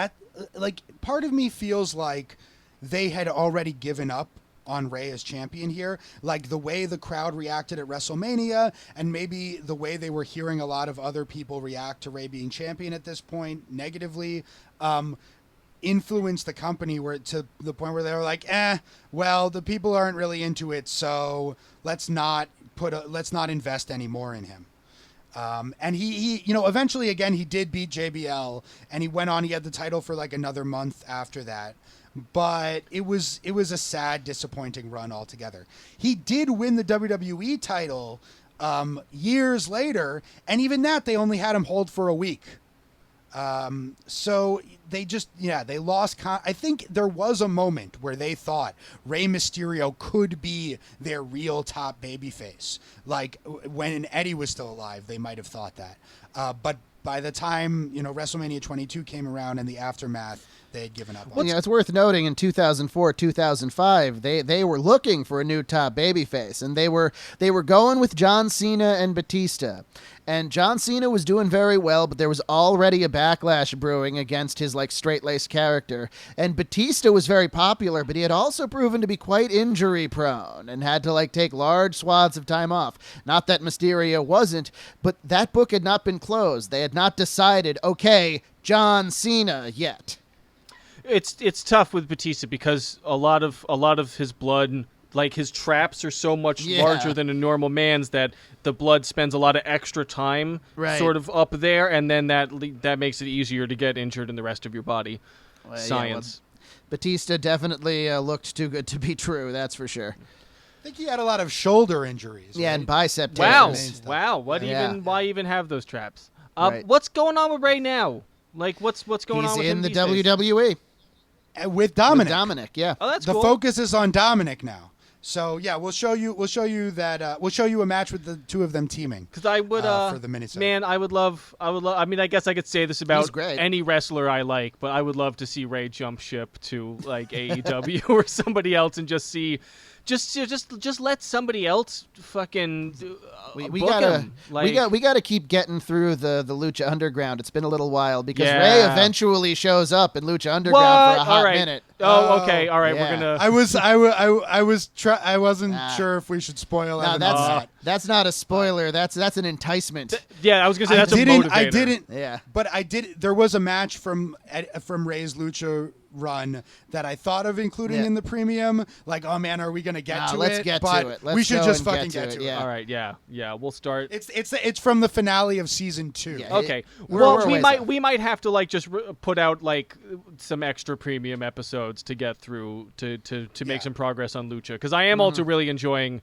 part of me feels like they had already given up on Rey as champion here, like the way the crowd reacted at WrestleMania and maybe the way they were hearing a lot of other people react to Rey being champion at this point negatively, influenced the company to the point where they were like, well, the people aren't really into it, so let's not invest any more in him. And he eventually again he did beat JBL and he went on, he had the title for like another month after that. But it was a sad, disappointing run altogether. He did win the WWE title years later, and even that they only had him hold for a week. So they just they lost. I think there was a moment where they thought Rey Mysterio could be their real top babyface, like when Eddie was still alive. They might have thought that, but by the time WrestleMania 22 came around and the aftermath, they had given up. Well, it's worth noting in 2004, 2005, they were looking for a new top babyface, and they were going with John Cena and Batista. And John Cena was doing very well, but there was already a backlash brewing against his straight-laced character. And Batista was very popular, but he had also proven to be quite injury-prone and had to take large swaths of time off. Not that Mysterio wasn't, but that book had not been closed. They had not decided, okay, John Cena yet. It's tough with Batista because a lot of his blood, his traps are so much larger than a normal man's that the blood spends a lot of extra time sort of up there, and then that makes it easier to get injured in the rest of your body. Science. Batista definitely looked too good to be true, that's for sure. I think he had a lot of shoulder injuries. Yeah, right? and bicep tears. Wow. Why even have those traps? What's going on with Rey now? What's going on with him? He's in the WWE. With Dominic. With Dominic, yeah. Oh, that's cool. The focus is on Dominic now. So yeah, we'll show you that we'll show you a match with the two of them teaming. Because I would for the minisode. Man, I would love. I mean, I guess I could say this about any wrestler I like, but I would love to see Rey jump ship to AEW or somebody else and just see. Just let somebody else fucking we book gotta him. We gotta keep getting through the Lucha Underground. It's been a little while because Rey eventually shows up in Lucha Underground for a hot minute. Oh, okay, all right. Yeah. We're gonna. I wasn't sure if we should spoil it. That's not a spoiler. That's an enticement. Yeah, I was gonna say that's a motivator. I didn't. Yeah, but I did. There was a match from Rey's Lucha run that I thought of including in the premium. Oh man, are we gonna get to it? Let's get to it. We should just fucking get to it. Yeah. All right, yeah. We'll start. It's from the finale of season 2. Yeah, okay. We might have to just put out some extra premium episodes to get through to make some progress on Lucha, because I am also really enjoying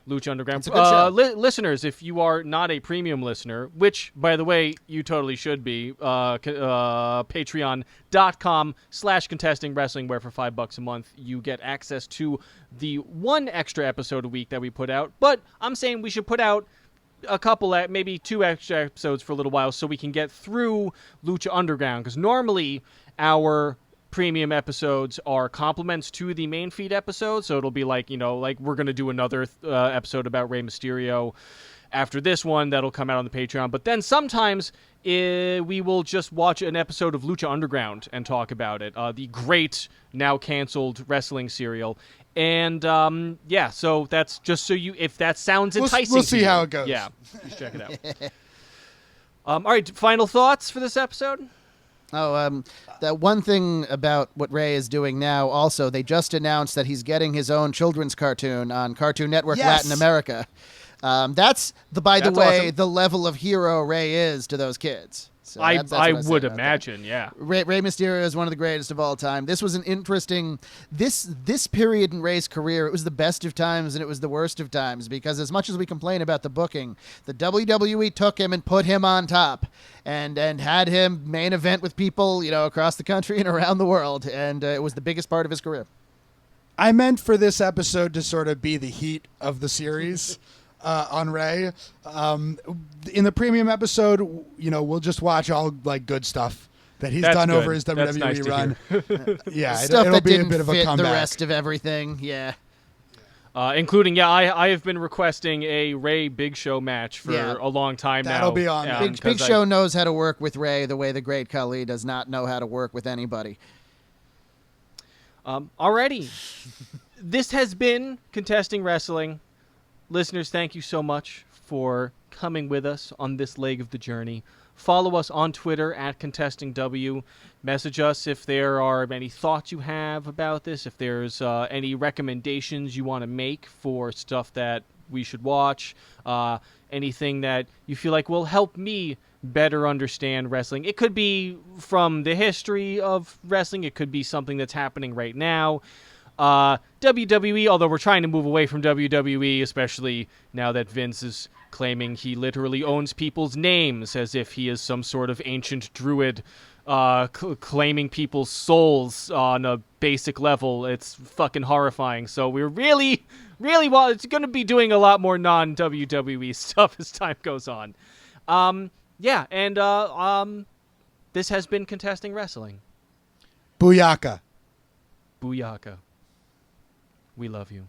Lucha Underground. It's a good show. Listeners, if you are not a premium listener, which, by the way, you totally should be, patreon.com/contesting wrestling, where for $5 a month you get access to the one extra episode a week that we put out. But I'm saying we should put out a couple, maybe 2 extra episodes for a little while so we can get through Lucha Underground, because normally our premium episodes are complements to the main feed episodes, so it'll be like, like we're going to do another episode about Rey Mysterio after this one that'll come out on the Patreon, but then sometimes we will just watch an episode of Lucha Underground and talk about it, the great, now canceled wrestling serial. And so that's just so if that sounds enticing. We'll see to you, how it goes. Yeah, just check it out. All right, final thoughts for this episode? That one thing about what Rey is doing now, also, they just announced that he's getting his own children's cartoon on Cartoon Network Latin America. That's the awesome. the level of hero Rey is to those kids. So that's I what would say about imagine, that. yeah. Rey Mysterio is one of the greatest of all time. This was an interesting this period in Rey's career. It was the best of times and it was the worst of times, because as much as we complain about the booking, the WWE took him and put him on top and had him main event with people, across the country and around the world, and it was the biggest part of his career. I meant for this episode to sort of be the heat of the series. On Rey. In the premium episode, we'll just watch all good stuff that he's done over his WWE nice run. Yeah, Stuff it'll that be a didn't bit of a fit comeback. the rest of everything. Yeah. Including, I have been requesting a Rey Big Show match for a long time now. That'll be on. Big Show knows how to work with Rey the way the Great Khali does not know how to work with anybody. Alrighty. This has been Contesting Wrestling. Listeners, thank you so much for coming with us on this leg of the journey. Follow us on Twitter @ContestingW. Message us if there are any thoughts you have about this, if there's any recommendations you want to make for stuff that we should watch, anything that you feel like will help me better understand wrestling. It could be from the history of wrestling. It could be something that's happening right now. WWE, although we're trying to move away from WWE, especially now that Vince is claiming he literally owns people's names as if he is some sort of ancient druid claiming people's souls on a basic level. It's fucking horrifying. So we're really it's going to be doing a lot more non-WWE stuff as time goes on. This has been Contesting Wrestling. Booyaka. Booyaka. We love you.